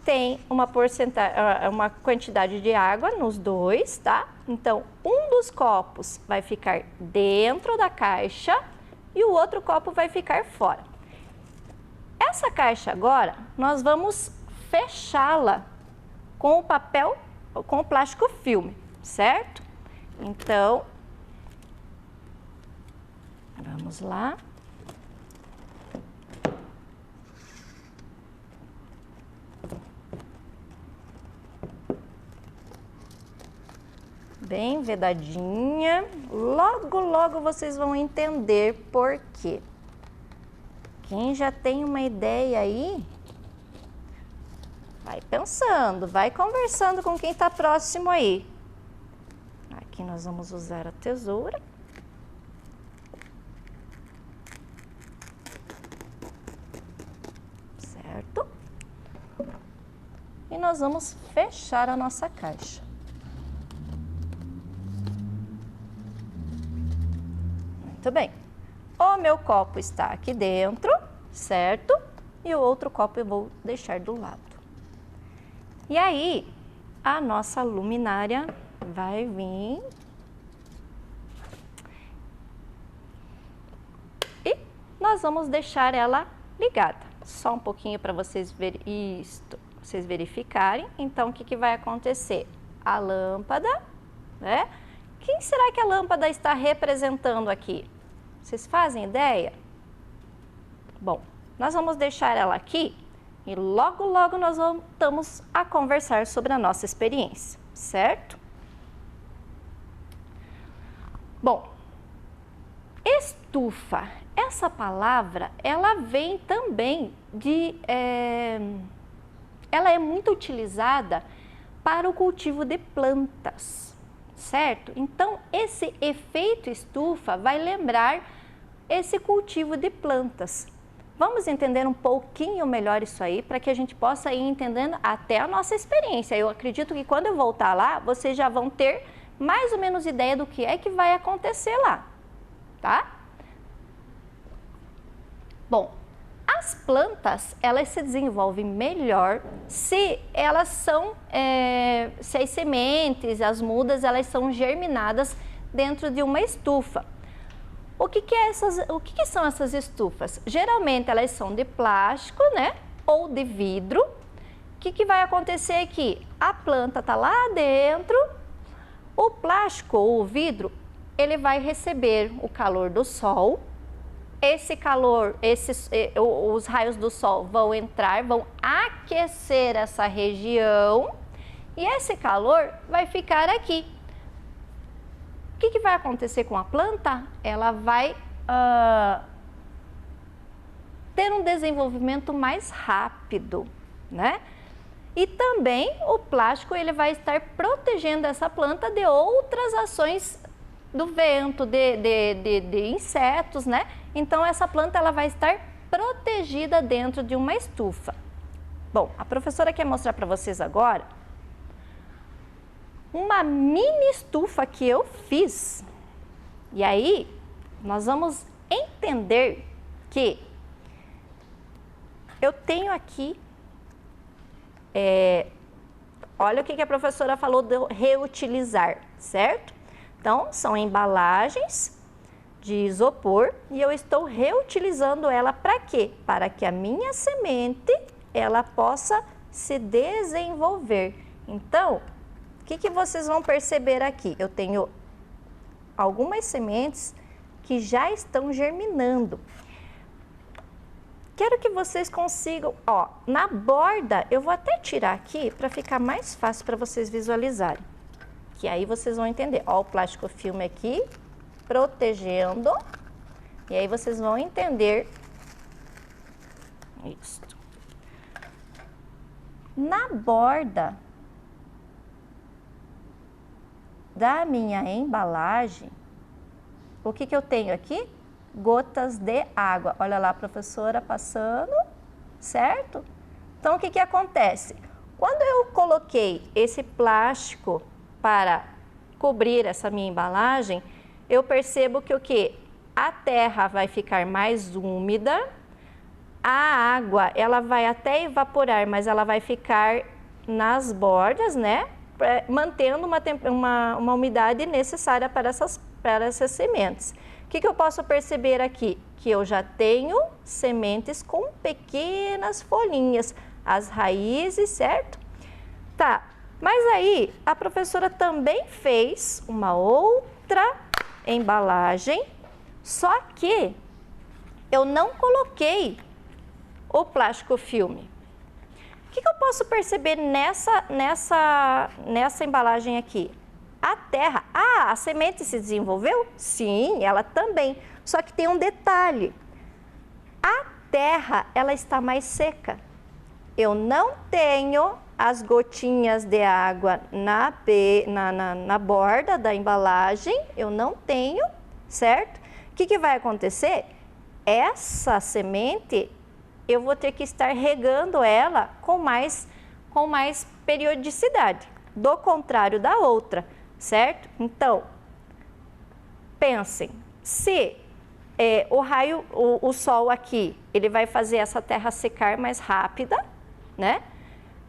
Tem uma quantidade de água nos 2, tá? Então, um dos copos vai ficar dentro da caixa e o outro copo vai ficar fora. Essa caixa agora, nós vamos fechá-la com o papel, com o plástico filme, certo? Então, vamos lá. Bem vedadinha, logo, logo vocês vão entender por quê. Quem já tem uma ideia aí, vai pensando, vai conversando com quem está próximo aí. Aqui nós vamos usar a tesoura. Certo? E nós vamos fechar a nossa caixa. Muito bem, o meu copo está aqui dentro, certo? E o outro copo eu vou deixar do lado. E aí, a nossa luminária vai vir e nós vamos deixar ela ligada. Só um pouquinho para vocês verificarem. Então, o que vai acontecer? A lâmpada, né? Quem será que a lâmpada está representando aqui? Vocês fazem ideia? Bom, nós vamos deixar ela aqui e logo, logo nós voltamos a conversar sobre a nossa experiência, certo? Bom, estufa. Essa palavra, ela vem também ela é muito utilizada para o cultivo de plantas. Certo? Então, esse efeito estufa vai lembrar esse cultivo de plantas. Vamos entender um pouquinho melhor isso aí, para que a gente possa ir entendendo até a nossa experiência. Eu acredito que quando eu voltar lá, vocês já vão ter mais ou menos ideia do que é que vai acontecer lá, tá? Bom, as as plantas, elas se desenvolvem melhor se elas são, se as sementes, as mudas, elas são germinadas dentro de uma estufa. O que são essas estufas? Geralmente elas são de plástico, né? Ou de vidro. O que vai acontecer aqui? A planta está lá dentro, o plástico ou o vidro, ele vai receber o calor do sol. Esse calor, os raios do sol vão entrar, vão aquecer essa região e esse calor vai ficar aqui. O que vai acontecer com a planta? Ela vai ter um desenvolvimento mais rápido, né? E também o plástico ele vai estar protegendo essa planta de outras ações do vento, de insetos, né? Então essa planta ela vai estar protegida dentro de uma estufa. Bom, a professora quer mostrar para vocês agora uma mini estufa que eu fiz. E aí nós vamos entender que eu tenho aqui, olha o que a professora falou de reutilizar, certo? Então, são embalagens de isopor e eu estou reutilizando ela para quê? Para que a minha semente, ela possa se desenvolver. Então, o que vocês vão perceber aqui? Eu tenho algumas sementes que já estão germinando. Quero que vocês consigam, ó, na borda, eu vou até tirar aqui para ficar mais fácil para vocês visualizarem. Que aí vocês vão entender. Ó, o plástico filme aqui, protegendo. E aí vocês vão entender isso. Na borda da minha embalagem, o que eu tenho aqui? Gotas de água. Olha lá a professora passando, certo? Então, o que acontece? Quando eu coloquei esse plástico para cobrir essa minha embalagem, eu percebo que o quê? A terra vai ficar mais úmida, a água, ela vai até evaporar, mas ela vai ficar nas bordas, né? Mantendo uma umidade necessária para essas sementes. O que eu posso perceber aqui? Que eu já tenho sementes com pequenas folhinhas, as raízes, certo? Tá, mas aí a professora também fez uma outra embalagem, só que eu não coloquei o plástico filme. O que eu posso perceber nessa embalagem aqui? A terra, a semente se desenvolveu? Sim, ela também. Só que tem um detalhe. A terra, ela está mais seca. Eu não tenho as gotinhas de água na borda da embalagem. Eu não tenho, certo? O que vai acontecer? Essa semente, eu vou ter que estar regando ela com mais periodicidade. Do contrário da outra. Certo? Então, pensem, se o sol aqui, ele vai fazer essa terra secar mais rápida, né?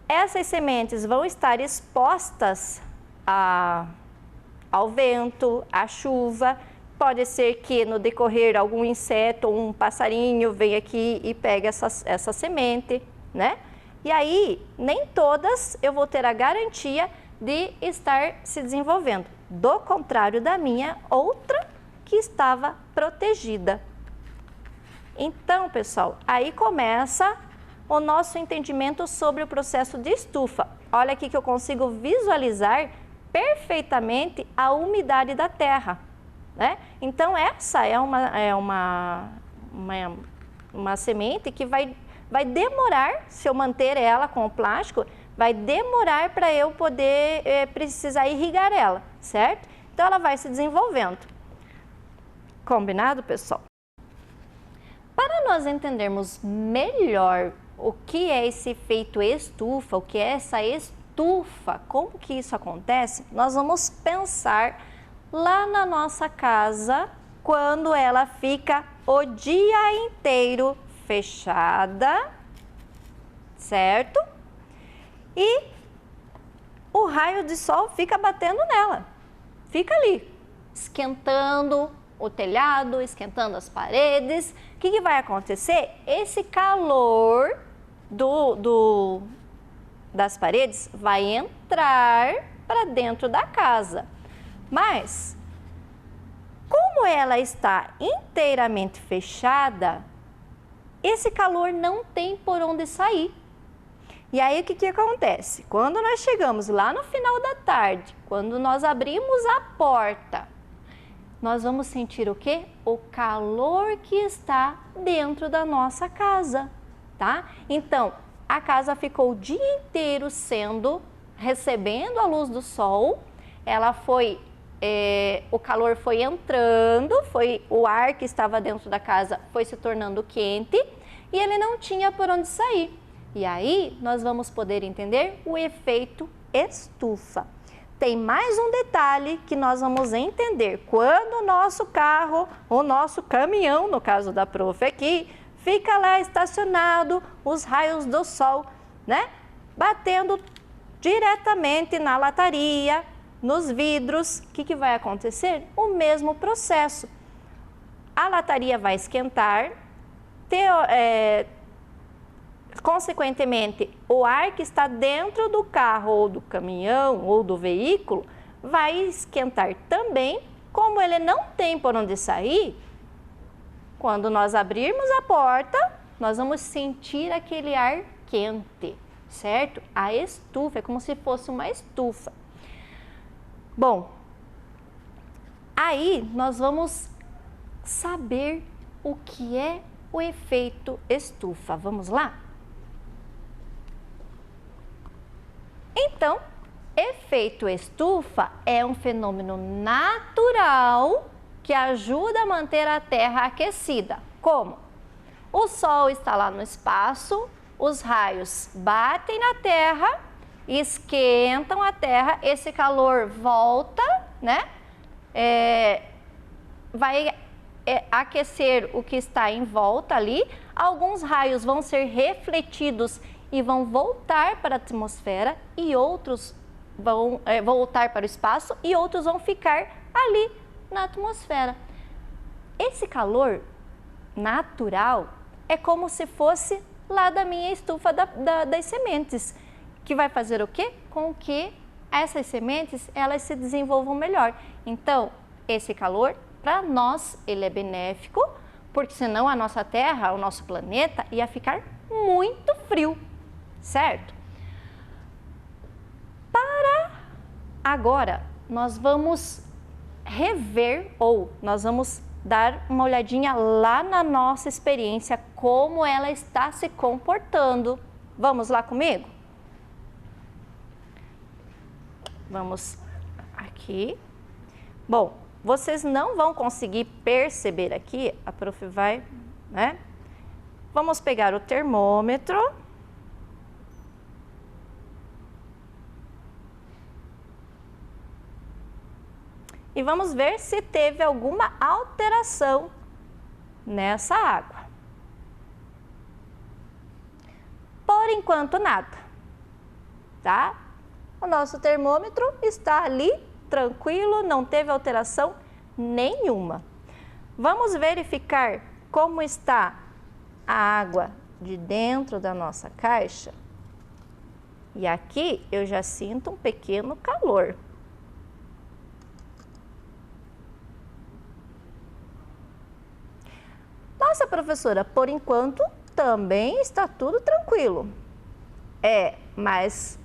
Essas sementes vão estar expostas ao vento, à chuva, pode ser que no decorrer algum inseto ou um passarinho venha aqui e pegue essa semente, né? E aí, nem todas eu vou ter a garantia de estar se desenvolvendo, do contrário da minha outra que estava protegida. Então, pessoal, aí começa o nosso entendimento sobre o processo de estufa. Olha aqui que eu consigo visualizar perfeitamente a umidade da terra, né? Então, essa é uma semente que vai demorar, se eu manter ela com o plástico, vai demorar para eu poder precisar irrigar ela, certo? Então, ela vai se desenvolvendo. Combinado, pessoal? Para nós entendermos melhor o que é esse efeito estufa, o que é essa estufa, como que isso acontece, nós vamos pensar lá na nossa casa, quando ela fica o dia inteiro fechada, certo? E o raio de sol fica batendo nela, fica ali, esquentando o telhado, esquentando as paredes. O que vai acontecer? Esse calor das paredes vai entrar para dentro da casa. Mas, como ela está inteiramente fechada, esse calor não tem por onde sair. E aí o que acontece? Quando nós chegamos lá no final da tarde, quando nós abrimos a porta, nós vamos sentir o quê? O calor que está dentro da nossa casa, tá? Então, a casa ficou o dia inteiro recebendo a luz do sol, o calor foi entrando, o ar que estava dentro da casa foi se tornando quente e ele não tinha por onde sair. E aí nós vamos poder entender o efeito estufa. Tem mais um detalhe que nós vamos entender. Quando o nosso carro, o nosso caminhão, no caso da prof aqui, fica lá estacionado, os raios do sol, né, batendo diretamente na lataria, nos vidros, o que vai acontecer? O mesmo processo. A lataria vai esquentar, consequentemente, o ar que está dentro do carro ou do caminhão ou do veículo vai esquentar também. Como ele não tem por onde sair, quando nós abrirmos a porta, nós vamos sentir aquele ar quente, certo? A estufa é como se fosse uma estufa. Bom, aí nós vamos saber o que é o efeito estufa. Vamos lá? Então, efeito estufa é um fenômeno natural que ajuda a manter a Terra aquecida. Como? O Sol está lá no espaço, os raios batem na Terra, esquentam a Terra, esse calor volta, né? Vai aquecer o que está em volta ali, alguns raios vão ser refletidos e vão voltar para a atmosfera e outros vão voltar para o espaço e outros vão ficar ali na atmosfera. Esse calor natural é como se fosse lá da minha estufa das sementes, que vai fazer o quê? Com que essas sementes elas se desenvolvam melhor. Então, esse calor, para nós, ele é benéfico, porque senão a nossa Terra, o nosso planeta, ia ficar muito frio, certo? Para agora, nós vamos rever ou nós vamos dar uma olhadinha lá na nossa experiência, como ela está se comportando. Vamos lá comigo? Vamos aqui. Bom, vocês não vão conseguir perceber aqui, a prof vai, né? Vamos pegar o termômetro. E vamos ver se teve alguma alteração nessa água. Por enquanto, nada, tá? O nosso termômetro está ali, tranquilo, não teve alteração nenhuma. Vamos verificar como está a água de dentro da nossa caixa. E aqui eu já sinto um pequeno calor. Nossa, professora, por enquanto também está tudo tranquilo. Mas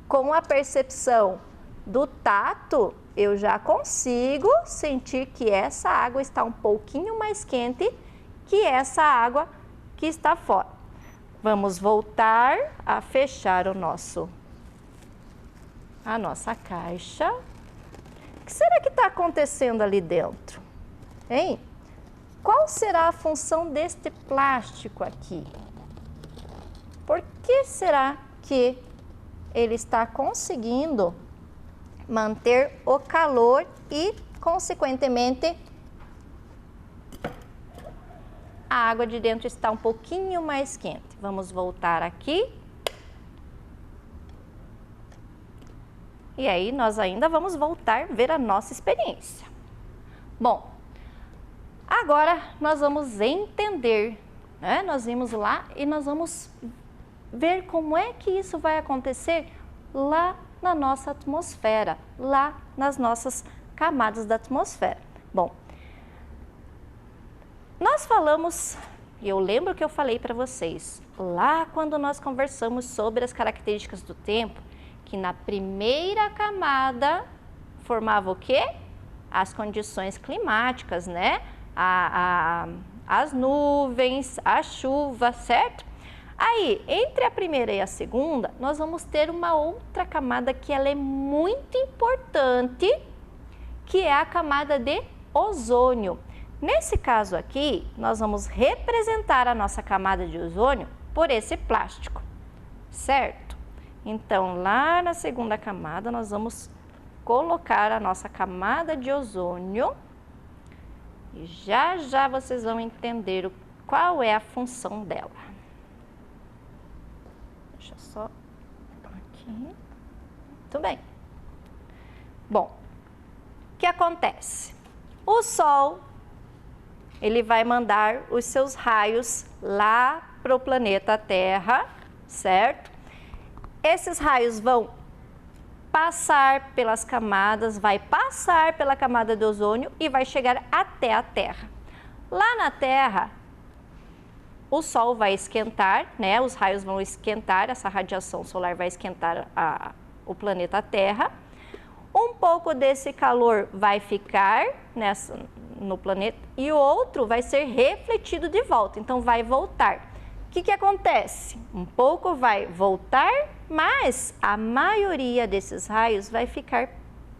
com a percepção do tato, eu já consigo sentir que essa água está um pouquinho mais quente que essa água que está fora. Vamos voltar a fechar a nossa caixa. O que será que está acontecendo ali dentro? Hein? Qual será a função deste plástico aqui? Por que será que ele está conseguindo manter o calor e, consequentemente, a água de dentro está um pouquinho mais quente. Vamos voltar aqui. E aí, nós ainda vamos voltar a ver a nossa experiência. Bom, agora nós vamos entender, né? Nós vimos lá e nós vamos ver como é que isso vai acontecer lá na nossa atmosfera, lá nas nossas camadas da atmosfera. Bom, nós falamos, e eu lembro que eu falei para vocês, lá quando nós conversamos sobre as características do tempo, que na primeira camada formava o quê? As condições climáticas, né? As nuvens, a chuva, certo? Aí, entre a primeira e a segunda, nós vamos ter uma outra camada que ela é muito importante, que é a camada de ozônio. Nesse caso aqui, nós vamos representar a nossa camada de ozônio por esse plástico, certo? Então, lá na segunda camada, nós vamos colocar a nossa camada de ozônio e já já vocês vão entender qual é a função dela. Deixa eu só aqui. Muito bem. Bom, o que acontece? O Sol, ele vai mandar os seus raios lá para o planeta Terra, certo? Esses raios vão passar pelas camadas, vai passar pela camada de ozônio e vai chegar até a Terra. Lá na Terra, o Sol vai esquentar, né? Os raios vão esquentar, essa radiação solar vai esquentar o planeta Terra. Um pouco desse calor vai ficar no planeta e o outro vai ser refletido de volta, então vai voltar. O que acontece? Um pouco vai voltar, mas a maioria desses raios vai ficar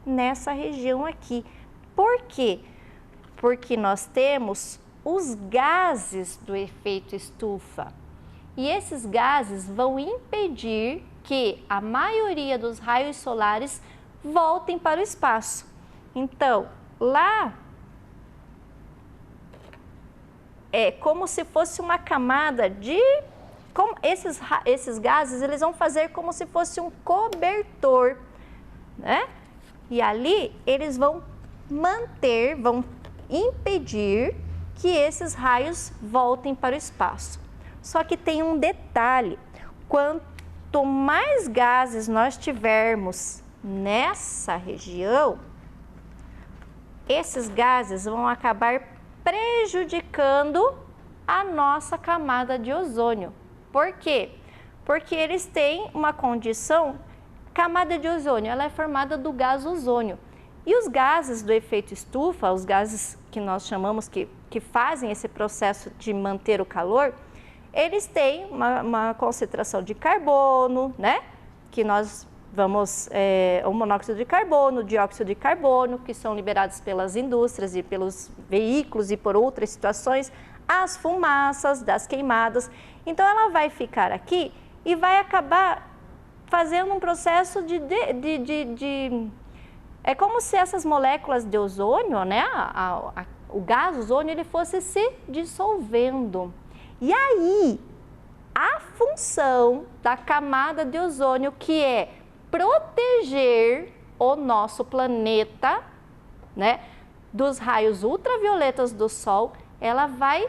nessa região aqui. Por quê? Porque nós temos os gases do efeito estufa. E esses gases vão impedir que a maioria dos raios solares voltem para o espaço. Então, lá é como se fosse uma camada de... Como esses gases, eles vão fazer como se fosse um cobertor, né? E ali eles vão vão impedir que esses raios voltem para o espaço. Só que tem um detalhe, quanto mais gases nós tivermos nessa região, esses gases vão acabar prejudicando a nossa camada de ozônio. Por quê? Porque eles têm uma condição, camada de ozônio, ela é formada do gás ozônio. E os gases do efeito estufa, os gases que nós chamamos que fazem esse processo de manter o calor, eles têm uma concentração de carbono, né? Que nós vamos, o monóxido de carbono, o dióxido de carbono, que são liberados pelas indústrias e pelos veículos e por outras situações, as fumaças das queimadas. Então, ela vai ficar aqui e vai acabar fazendo um processo é como se essas moléculas de ozônio, né, o gás ozônio, ele fosse se dissolvendo. E aí, a função da camada de ozônio, que é proteger o nosso planeta, né, dos raios ultravioletas do Sol, ela vai,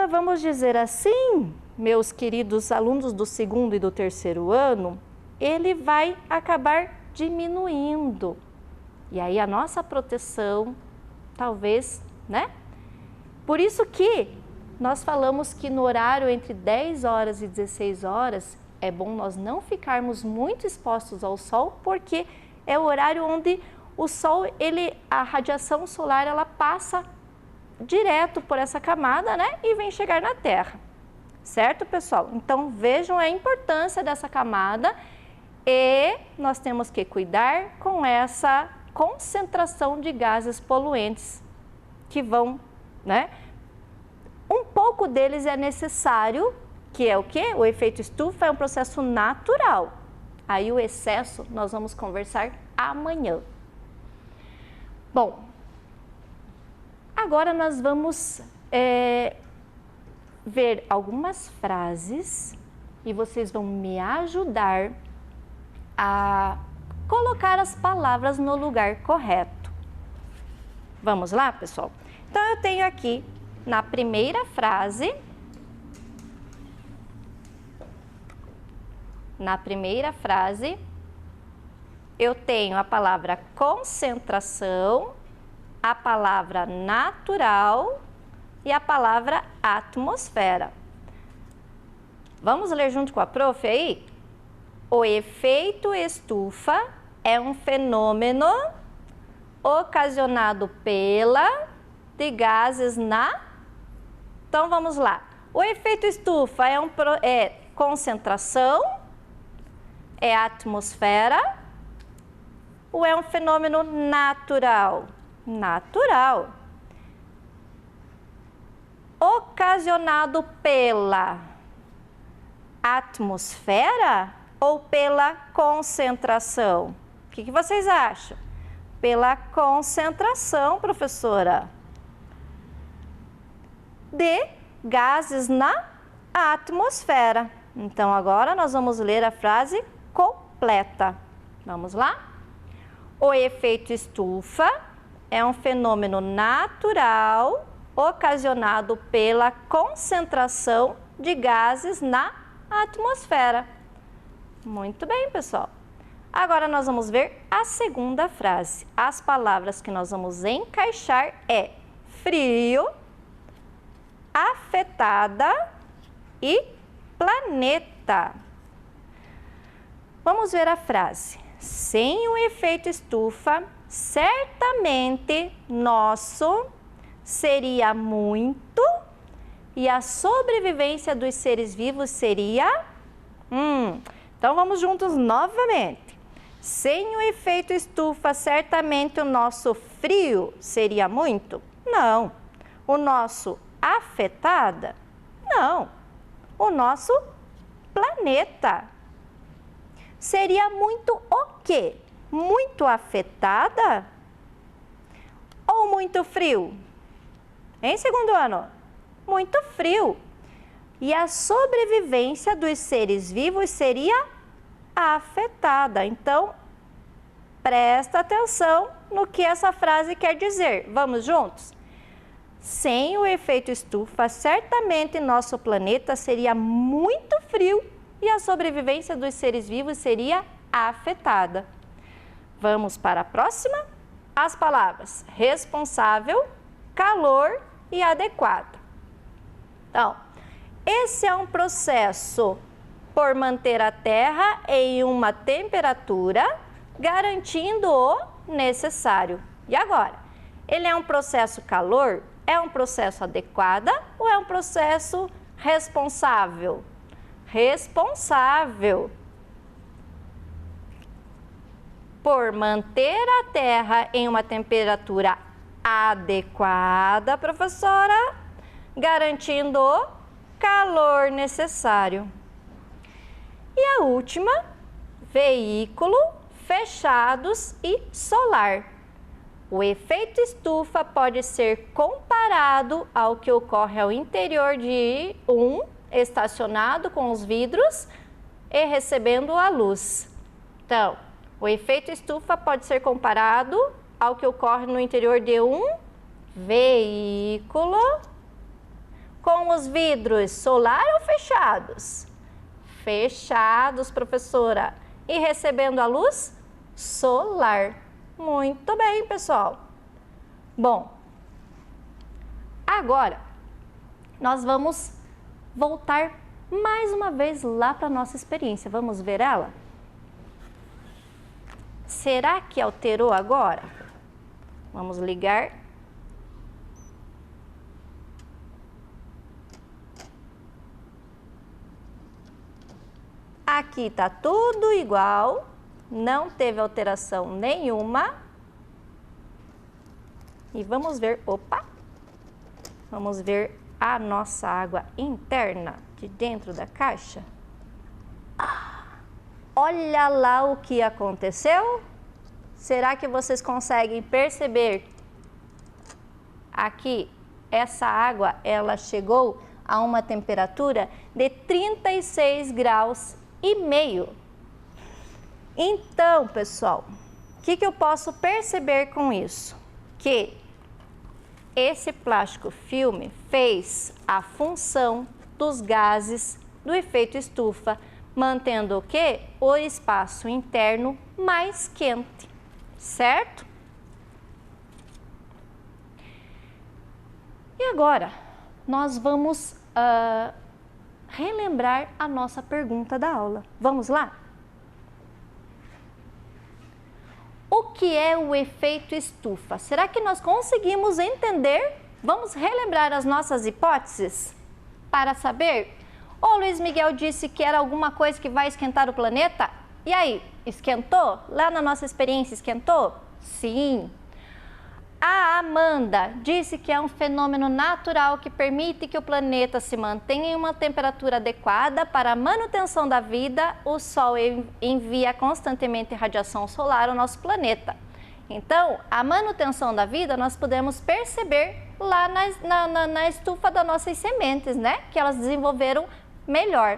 vamos dizer assim, meus queridos alunos do segundo e do terceiro ano, ele vai acabar diminuindo. E aí a nossa proteção, talvez, né? Por isso que nós falamos que no horário entre 10 horas e 16 horas, é bom nós não ficarmos muito expostos ao Sol, porque é o horário onde o Sol, a radiação solar, ela passa direto por essa camada, né? E vem chegar na Terra. Certo, pessoal? Então, vejam a importância dessa camada e nós temos que cuidar com essa concentração de gases poluentes que vão, né? Um pouco deles é necessário, que é o quê? O efeito estufa é um processo natural. Aí o excesso nós vamos conversar amanhã. Bom, Agora nós vamos ver algumas frases e vocês vão me ajudar a colocar as palavras no lugar correto. Vamos lá, pessoal? Então, eu tenho aqui na primeira frase, eu tenho a palavra concentração, a palavra natural e a palavra atmosfera. Vamos ler junto com a prof aí? O efeito estufa é um fenômeno ocasionado de gases na... Então, vamos lá. O efeito estufa é concentração, é atmosfera ou é um fenômeno natural? Natural. Ocasionado pela atmosfera ou pela concentração? O que vocês acham? Pela concentração, professora, de gases na atmosfera. Então, agora nós vamos ler a frase completa. Vamos lá? O efeito estufa é um fenômeno natural ocasionado pela concentração de gases na atmosfera. Muito bem, pessoal. Agora nós vamos ver a segunda frase. As palavras que nós vamos encaixar é frio, afetada e planeta. Vamos ver a frase. Sem o efeito estufa, certamente nosso seria muito e a sobrevivência dos seres vivos seria... Então, vamos juntos novamente. Sem o efeito estufa, certamente o nosso frio seria muito? Não. O nosso afetada? Não. O nosso planeta. Seria muito o quê? Muito afetada ou muito frio? Em segundo ano, muito frio. E a sobrevivência dos seres vivos seria afetada. Então, presta atenção no que essa frase quer dizer. Vamos juntos? Sem o efeito estufa, certamente nosso planeta seria muito frio e a sobrevivência dos seres vivos seria afetada. Vamos para a próxima? As palavras responsável, calor e adequado. Então, esse é um processo por manter a Terra em uma temperatura, garantindo o necessário. E agora? Ele é um processo calor? É um processo adequado ou é um processo responsável? Responsável. Por manter a Terra em uma temperatura adequada, professora, garantindo o calor necessário. E a última, veículo, fechados e solar. O efeito estufa pode ser comparado ao que ocorre ao interior de um estacionado com os vidros e recebendo a luz. Então, o efeito estufa pode ser comparado ao que ocorre no interior de um veículo com os vidros solar ou fechados? Fechados, professora. E recebendo a luz solar. Muito bem, pessoal. Bom, agora nós vamos voltar mais uma vez lá para a nossa experiência. Vamos ver ela? Será que alterou agora? Vamos ligar. Aqui está tudo igual, não teve alteração nenhuma. E vamos ver, vamos ver a nossa água interna de dentro da caixa. Olha lá o que aconteceu. Será que vocês conseguem perceber aqui, essa água, ela chegou a uma temperatura de 36 graus e meio. Então, pessoal, o que eu posso perceber com isso? Que esse plástico filme fez a função dos gases do efeito estufa, mantendo o quê? O espaço interno mais quente, certo? E agora, nós vamos relembrar a nossa pergunta da aula. Vamos lá? O que é o efeito estufa? Será que nós conseguimos entender? Vamos relembrar as nossas hipóteses para saber? O Luiz Miguel disse que era alguma coisa que vai esquentar o planeta. E aí, esquentou? Lá na nossa experiência, esquentou? Sim. A Amanda disse que é um fenômeno natural que permite que o planeta se mantenha em uma temperatura adequada para a manutenção da vida. O Sol envia constantemente radiação solar ao nosso planeta. Então, a manutenção da vida nós podemos perceber lá na estufa das nossas sementes, né? Que elas desenvolveram melhor.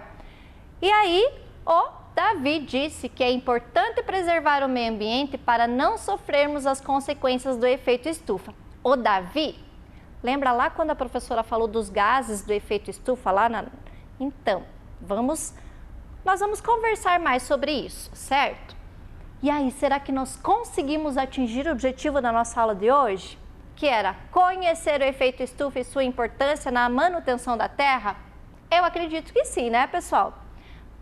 E aí, o Davi disse que é importante preservar o meio ambiente para não sofrermos as consequências do efeito estufa. O Davi, lembra lá quando a professora falou dos gases do efeito estufa lá Então, nós vamos conversar mais sobre isso, certo? E aí, será que nós conseguimos atingir o objetivo da nossa aula de hoje? Que era conhecer o efeito estufa e sua importância na manutenção da Terra? Eu acredito que sim, né, pessoal?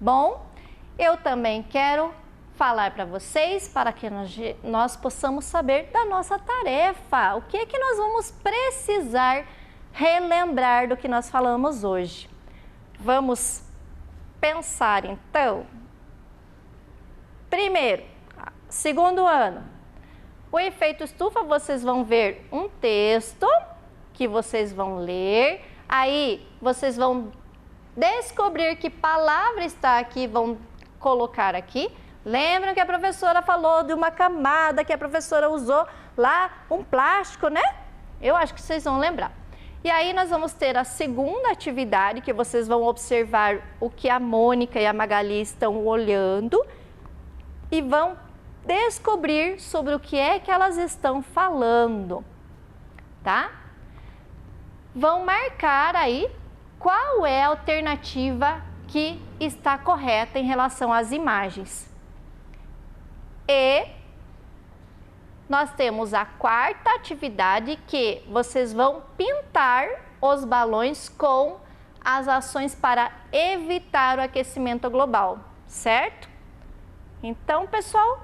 Bom, eu também quero falar para vocês, para que nós possamos saber da nossa tarefa. O que é que nós vamos precisar relembrar do que nós falamos hoje? Vamos pensar, então. Primeiro, segundo ano, o efeito estufa, vocês vão ver um texto que vocês vão ler. Aí, vocês vão descobrir que palavra está aqui, vão colocar aqui. Lembram que a professora falou de uma camada que a professora usou lá, um plástico, né? Eu acho que vocês vão lembrar. E aí nós vamos ter a segunda atividade, que vocês vão observar o que a Mônica e a Magali estão olhando e vão descobrir sobre o que é que elas estão falando, tá? Vão marcar aí qual é a alternativa que está correta em relação às imagens. E nós temos a quarta atividade, que vocês vão pintar os balões com as ações para evitar o aquecimento global, certo? Então, pessoal,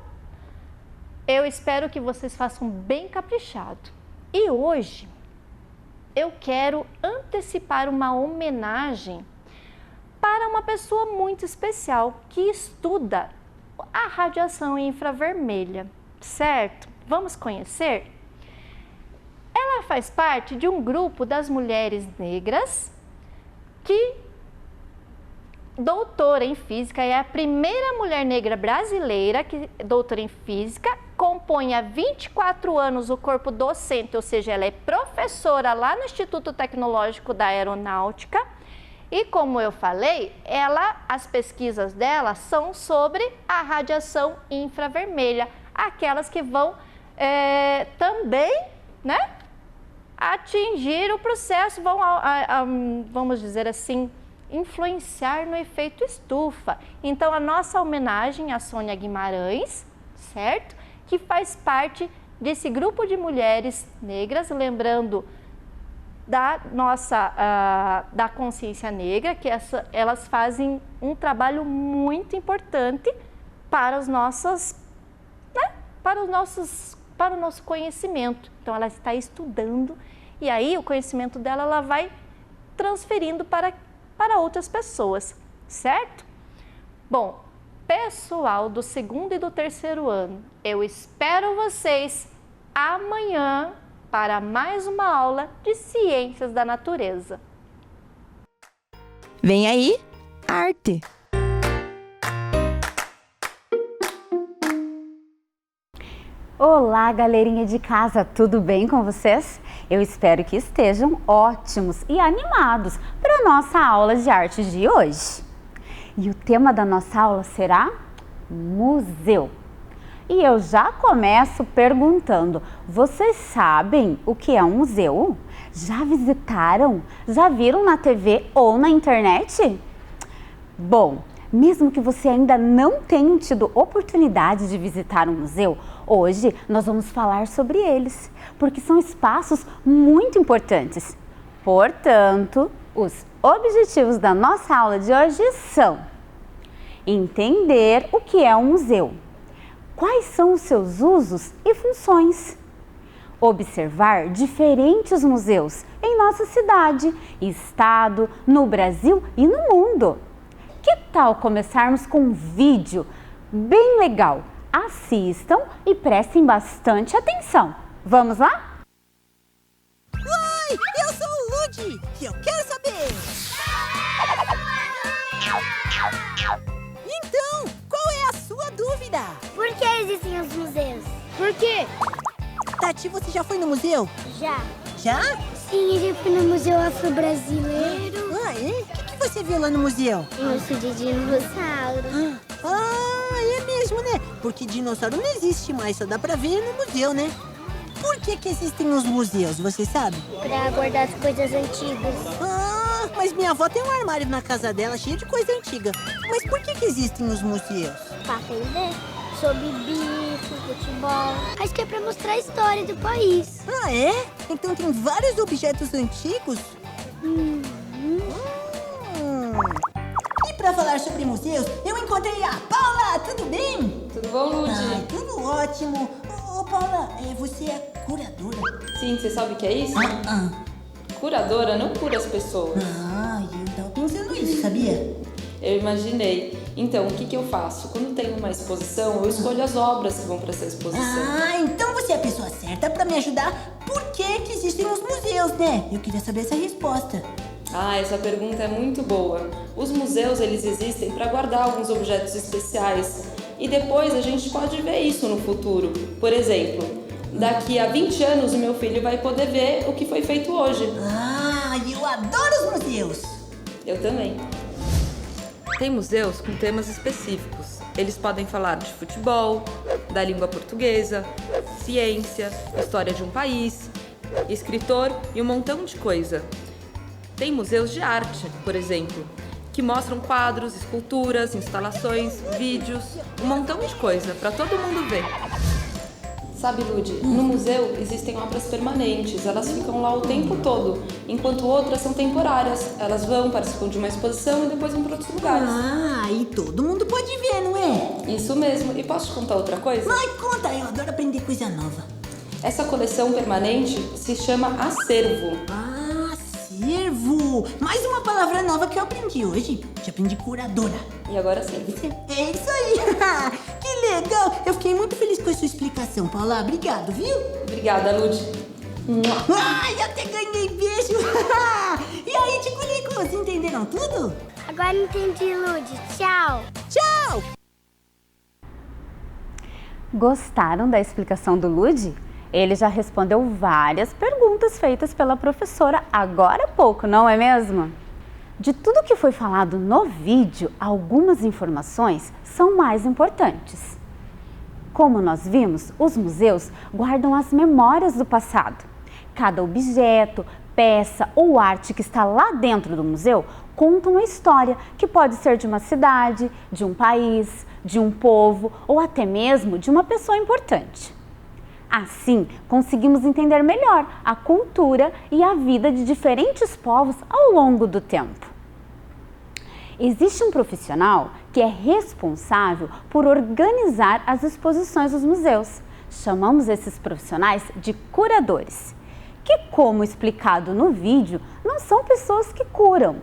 eu espero que vocês façam bem caprichado. E hoje eu quero antecipar uma homenagem para uma pessoa muito especial que estuda a radiação infravermelha, certo? Vamos conhecer? Ela faz parte de um grupo das mulheres negras que doutora em física, é a primeira mulher negra brasileira que doutora em física, compõe há 24 anos o corpo docente, ou seja, ela é professora lá no Instituto Tecnológico da Aeronáutica. E como eu falei, as pesquisas dela são sobre a radiação infravermelha, aquelas que vão também, né, atingir o processo, vamos dizer assim, influenciar no efeito estufa. Então, a nossa homenagem à Sônia Guimarães, certo? Que faz parte desse grupo de mulheres negras, lembrando da da consciência negra, que elas fazem um trabalho muito importante para os nossos, né, para o nosso conhecimento. Então, ela está estudando e aí o conhecimento dela ela vai transferindo para outras pessoas, certo? Bom, pessoal do segundo e do terceiro ano, eu espero vocês amanhã para mais uma aula de Ciências da Natureza. Vem aí, arte! Olá, galerinha de casa, tudo bem com vocês? Eu espero que estejam ótimos e animados para a nossa aula de arte de hoje. E o tema da nossa aula será museu. E eu já começo perguntando, vocês sabem o que é um museu? Já visitaram? Já viram na TV ou na internet? Bom, mesmo que você ainda não tenha tido oportunidade de visitar um museu, hoje nós vamos falar sobre eles, porque são espaços muito importantes. Portanto, os objetivos da nossa aula de hoje são entender o que é um museu, quais são os seus usos e funções, observar diferentes museus em nossa cidade, estado, no Brasil e no mundo. Que tal começarmos com um vídeo bem legal? Assistam e prestem bastante atenção. Vamos lá? Oi, eu sou o Ludi e eu quero saber! Então, qual é a sua dúvida? Por que existem os museus? Por quê? Tati, você já foi no museu? Já. Já? Sim, eu já fui no Museu Afro-Brasileiro. Ah, é? O que você viu lá no museu? Um osso de dinossauro. É mesmo, né? Porque dinossauro não existe mais, só dá pra ver no museu, né? Por que existem os museus, você sabe? Pra guardar as coisas antigas. Mas minha avó tem um armário na casa dela cheio de coisa antiga. Mas por que existem os museus? Pra aprender sobre bicho, futebol. Acho que é pra mostrar a história do país. Ah, é? Então tem vários objetos antigos? E pra falar sobre museus, eu encontrei a Paula! Tudo bem? Tudo bom, Ludi? Tudo ótimo. Ô, Paula, você é curadora? Sim, você sabe o que é isso? Curadora não cura as pessoas. Eu tava pensando isso, sabia? Eu imaginei. Então, o que eu faço? Quando tem uma exposição, eu escolho as obras que vão para essa exposição. Então você é a pessoa certa para me ajudar. Por que existem os museus, né? Eu queria saber essa resposta. Essa pergunta é muito boa. Os museus, eles existem para guardar alguns objetos especiais. E depois a gente pode ver isso no futuro. Por exemplo, daqui a 20 anos o meu filho vai poder ver o que foi feito hoje. Eu adoro os museus! Eu também. Tem museus com temas específicos. Eles podem falar de futebol, da língua portuguesa, ciência, história de um país, escritor e um montão de coisa. Tem museus de arte, por exemplo, que mostram quadros, esculturas, instalações, vídeos, um montão de coisa para todo mundo ver. Sabe, Ludi, no museu existem obras permanentes, elas ficam lá o tempo todo, enquanto outras são temporárias. Elas vão, participam de uma exposição e depois vão para outros lugares. E todo mundo pode ver, não é? Isso mesmo. E posso te contar outra coisa? Conta, eu adoro aprender coisa nova. Essa coleção permanente se chama acervo. Acervo! Mais uma palavra nova que eu aprendi hoje. Já aprendi curadora. E agora sim. É isso aí! Que legal! Eu fiquei muito feliz com a sua explicação, Paula. Obrigado, viu? Obrigada, Ludi. Até ganhei beijo! E aí, Ticuricos, entenderam tudo? Agora entendi, Ludi. Tchau! Tchau! Gostaram da explicação do Ludi? Ele já respondeu várias perguntas feitas pela professora agora há pouco, não é mesmo? De tudo que foi falado no vídeo, algumas informações são mais importantes. Como nós vimos, os museus guardam as memórias do passado. Cada objeto, peça ou arte que está lá dentro do museu conta uma história que pode ser de uma cidade, de um país, de um povo ou até mesmo de uma pessoa importante. Assim, conseguimos entender melhor a cultura e a vida de diferentes povos ao longo do tempo. Existe um profissional que é responsável por organizar as exposições dos museus. Chamamos esses profissionais de curadores, que, como explicado no vídeo, não são pessoas que curam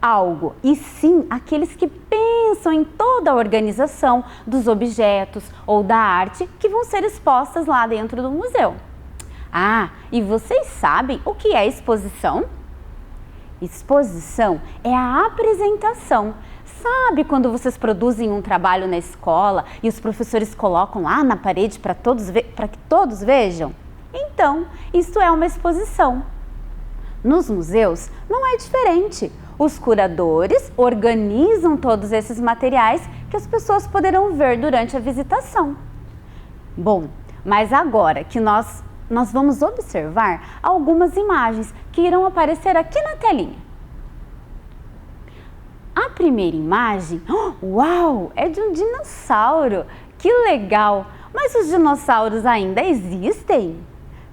algo, e sim aqueles que pensam em toda a organização dos objetos ou da arte que vão ser expostas lá dentro do museu. E vocês sabem o que é exposição? Exposição é a apresentação Sabe quando vocês produzem um trabalho na escola e os professores colocam lá na parede para que todos vejam? Então, isso é uma exposição. Nos museus não é diferente. Os curadores organizam todos esses materiais que as pessoas poderão ver durante a visitação. Bom, mas agora que nós vamos observar algumas imagens que irão aparecer aqui na telinha. A primeira imagem, uau, é de um dinossauro. Que legal! Mas os dinossauros ainda existem?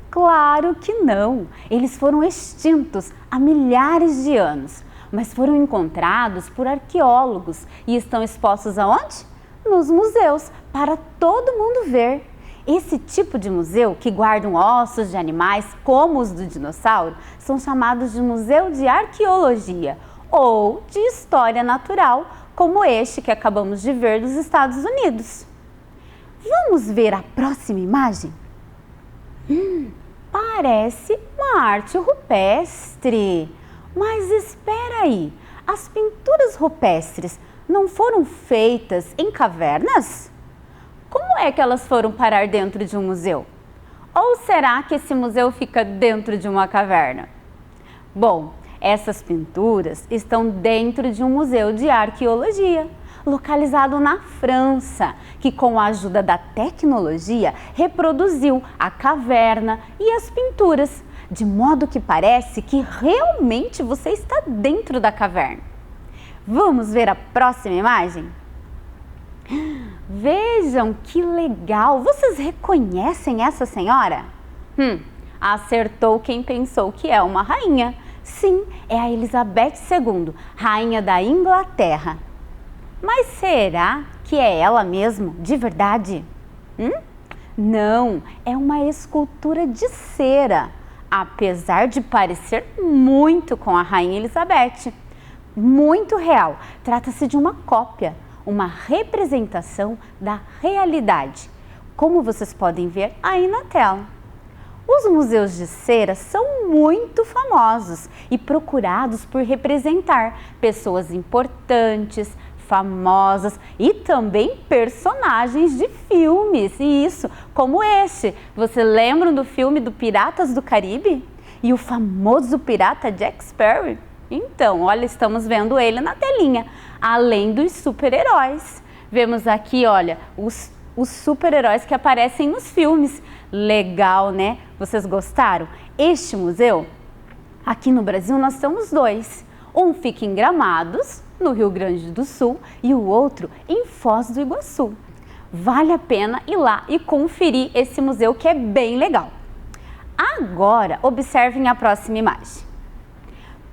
Claro que não. Eles foram extintos há milhares de anos, mas foram encontrados por arqueólogos e estão expostos aonde? Nos museus, para todo mundo ver. Esse tipo de museu, que guardam ossos de animais como os do dinossauro, são chamados de museu de arqueologia ou de história natural, como este que acabamos de ver dos Estados Unidos. Vamos ver a próxima imagem? Parece uma arte rupestre. Mas espera aí, as pinturas rupestres não foram feitas em cavernas? Como é que elas foram parar dentro de um museu? Ou será que esse museu fica dentro de uma caverna? Bom, essas pinturas estão dentro de um museu de arqueologia, localizado na França, que com a ajuda da tecnologia reproduziu a caverna e as pinturas, de modo que parece que realmente você está dentro da caverna. Vamos ver a próxima imagem? Vejam que legal! Vocês reconhecem essa senhora? Acertou quem pensou que é uma rainha. Sim, é a Elizabeth II, rainha da Inglaterra. Mas será que é ela mesmo, de verdade? Não, é uma escultura de cera, apesar de parecer muito com a rainha Elizabeth. Muito real, trata-se de uma cópia, uma representação da realidade, como vocês podem ver aí na tela. Os museus de cera são muito famosos e procurados por representar pessoas importantes, famosas e também personagens de filmes. E isso, como este. Você lembra do filme do Piratas do Caribe? E o famoso pirata Jack Sparrow? Então, olha, estamos vendo ele na telinha, além dos super-heróis. Vemos aqui, olha, os super-heróis que aparecem nos filmes. Legal, né? Vocês gostaram? Este museu, aqui no Brasil nós temos dois. Um fica em Gramados, no Rio Grande do Sul, e o outro em Foz do Iguaçu. Vale a pena ir lá e conferir esse museu, que é bem legal. Agora, observem a próxima imagem.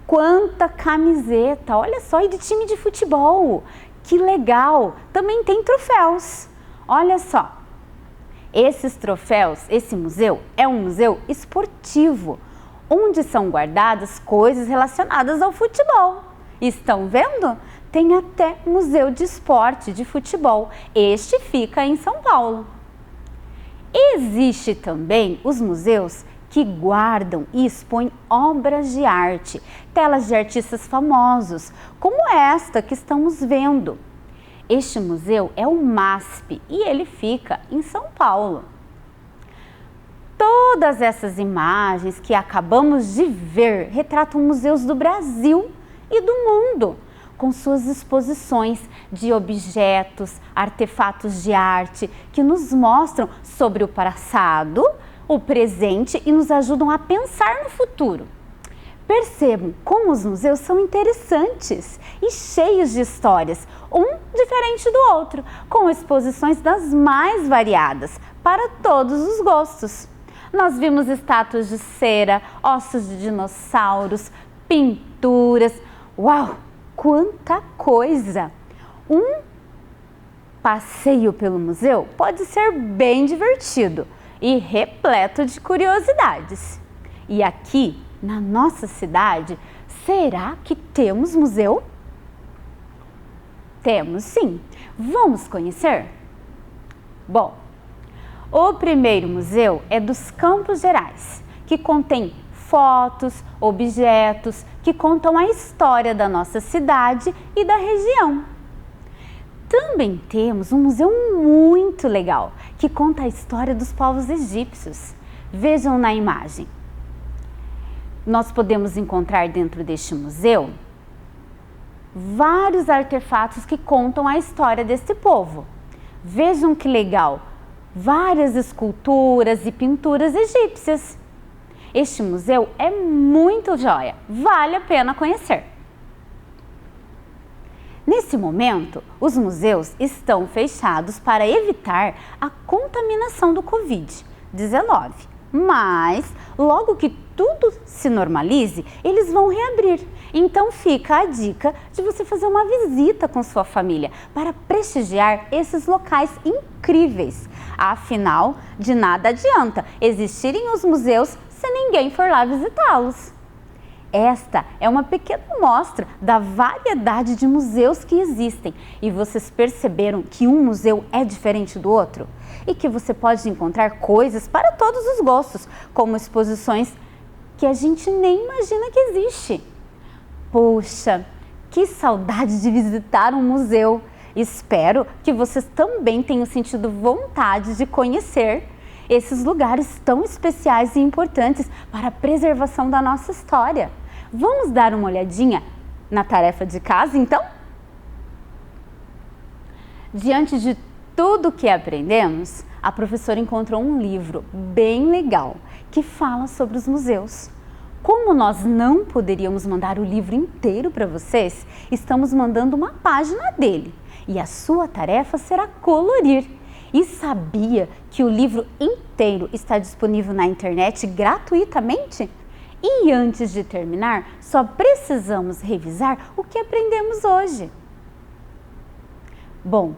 Quanta camiseta! Olha só, e de time de futebol! Que legal! Também tem troféus. Olha só. Esses troféus, esse museu é um museu esportivo, onde são guardadas coisas relacionadas ao futebol. Estão vendo? Tem até museu de esporte de futebol. Este fica em São Paulo. Existe também os museus que guardam e expõem obras de arte, telas de artistas famosos, como esta que estamos vendo. Este museu é o MASP e ele fica em São Paulo. Todas essas imagens que acabamos de ver retratam museus do Brasil e do mundo, com suas exposições de objetos, artefatos de arte que nos mostram sobre o passado, o presente e nos ajudam a pensar no futuro. Percebam como os museus são interessantes e cheios de histórias, um diferente do outro, com exposições das mais variadas, para todos os gostos. Nós vimos estátuas de cera, ossos de dinossauros, pinturas. Uau, quanta coisa! Um passeio pelo museu pode ser bem divertido e repleto de curiosidades. E aqui, na nossa cidade, será que temos museu? Temos sim. Vamos conhecer? Bom, o primeiro museu é dos Campos Gerais, que contém fotos, objetos que contam a história da nossa cidade e da região. Também temos um museu muito legal que conta a história dos povos egípcios. Vejam na imagem. Nós podemos encontrar dentro deste museu vários artefatos que contam a história desse povo. Vejam que legal! Várias esculturas e pinturas egípcias. Este museu é muito joia, vale a pena conhecer. Nesse momento, os museus estão fechados para evitar a contaminação do Covid-19, mas logo que tudo se normalize, eles vão reabrir. Então fica a dica de você fazer uma visita com sua família para prestigiar esses locais incríveis. Afinal, de nada adianta existirem os museus se ninguém for lá visitá-los. Esta é uma pequena amostra da variedade de museus que existem e vocês perceberam que um museu é diferente do outro? E que você pode encontrar coisas para todos os gostos, como exposições que a gente nem imagina que existe. Puxa, que saudade de visitar um museu! Espero que vocês também tenham sentido vontade de conhecer esses lugares tão especiais e importantes para a preservação da nossa história. Vamos dar uma olhadinha na tarefa de casa, então? Diante de tudo que aprendemos, a professora encontrou um livro bem legal que fala sobre os museus. Como nós não poderíamos mandar o livro inteiro para vocês, estamos mandando uma página dele e a sua tarefa será colorir. E sabia que o livro inteiro está disponível na internet gratuitamente? E antes de terminar, só precisamos revisar o que aprendemos hoje. Bom,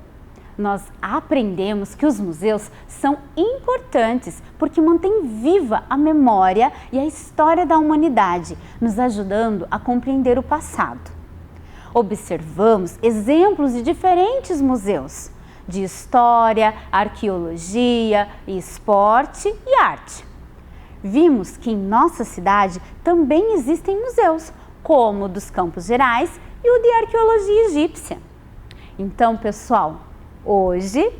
nós aprendemos que os museus são importantes porque mantêm viva a memória e a história da humanidade, nos ajudando a compreender o passado. Observamos exemplos de diferentes museus, de história, arqueologia, esporte e arte. Vimos que em nossa cidade também existem museus, como o dos Campos Gerais e o de Arqueologia Egípcia. Então, pessoal, hoje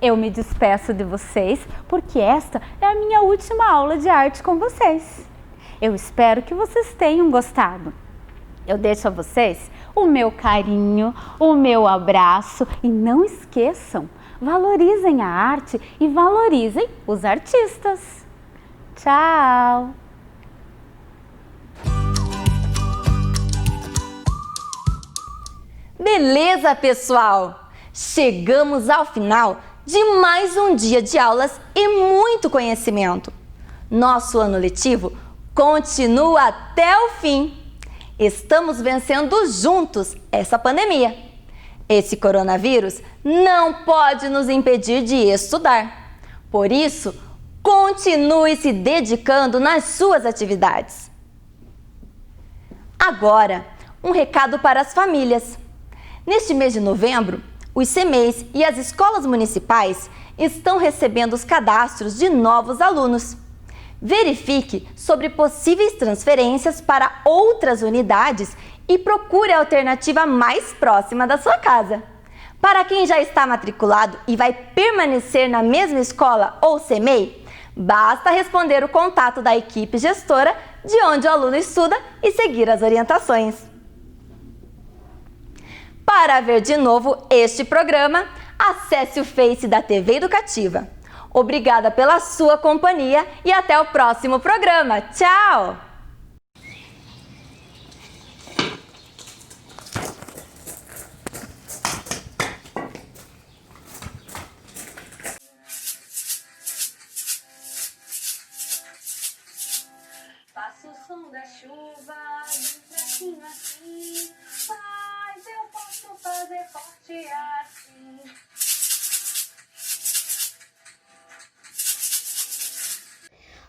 eu me despeço de vocês porque esta é a minha última aula de arte com vocês. Eu espero que vocês tenham gostado. Eu deixo a vocês o meu carinho, o meu abraço e não esqueçam, valorizem a arte e valorizem os artistas. Tchau! Beleza, pessoal? Chegamos ao final de mais um dia de aulas e muito conhecimento. Nosso ano letivo continua até o fim. Estamos vencendo juntos essa pandemia. Esse coronavírus não pode nos impedir de estudar. Por isso, continue se dedicando nas suas atividades. Agora, um recado para as famílias. Neste mês de novembro, os CMEIs e as escolas municipais estão recebendo os cadastros de novos alunos. Verifique sobre possíveis transferências para outras unidades e procure a alternativa mais próxima da sua casa. Para quem já está matriculado e vai permanecer na mesma escola ou CMEI, basta responder o contato da equipe gestora de onde o aluno estuda e seguir as orientações. Para ver de novo este programa, acesse o Face da TV Educativa. Obrigada pela sua companhia e até o próximo programa. Tchau! Faço o som da chuva, bem fraquinho assim, mas eu posso fazer forte assim.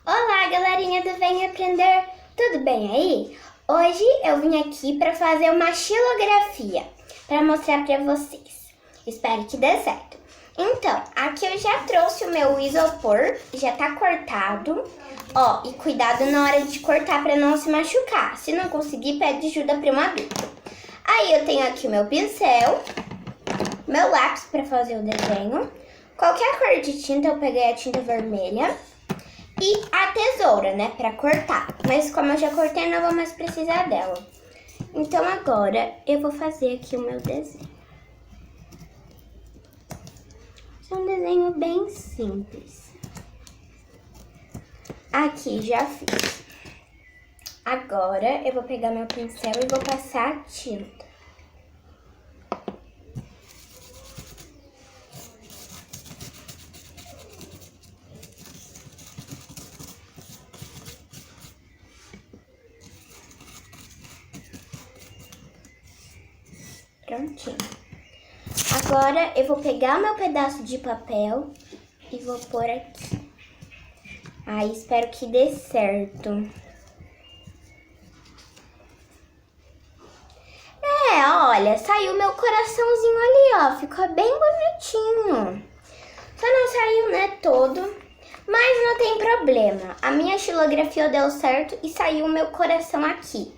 Olá, galerinha do Vem Aprender, tudo bem aí? Hoje eu vim aqui para fazer uma xilografia, para mostrar para vocês. Espero que dê certo. Então, aqui eu já trouxe o meu isopor, já tá cortado. Ó, e cuidado na hora de cortar para não se machucar. Se não conseguir, pede ajuda para um adulto. Aí eu tenho aqui o meu pincel, meu lápis para fazer o desenho, qualquer cor de tinta, eu peguei a tinta vermelha e a tesoura, né, para cortar. Mas como eu já cortei, não vou mais precisar dela. Então agora eu vou fazer aqui o meu desenho. É um desenho bem simples. Aqui já fiz. Agora eu vou pegar meu pincel e vou passar a tinta. Prontinho. Agora eu vou pegar meu pedaço de papel e vou pôr aqui. Aí espero que dê certo. Olha, saiu meu coraçãozinho ali, ó. Ficou bem bonitinho. Só não saiu, né, todo. Mas não tem problema. A minha xilografia deu certo e saiu o meu coração aqui.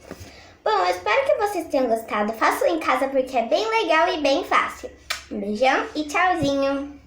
Bom, eu espero que vocês tenham gostado. Façam em casa porque é bem legal e bem fácil. Um beijão e tchauzinho!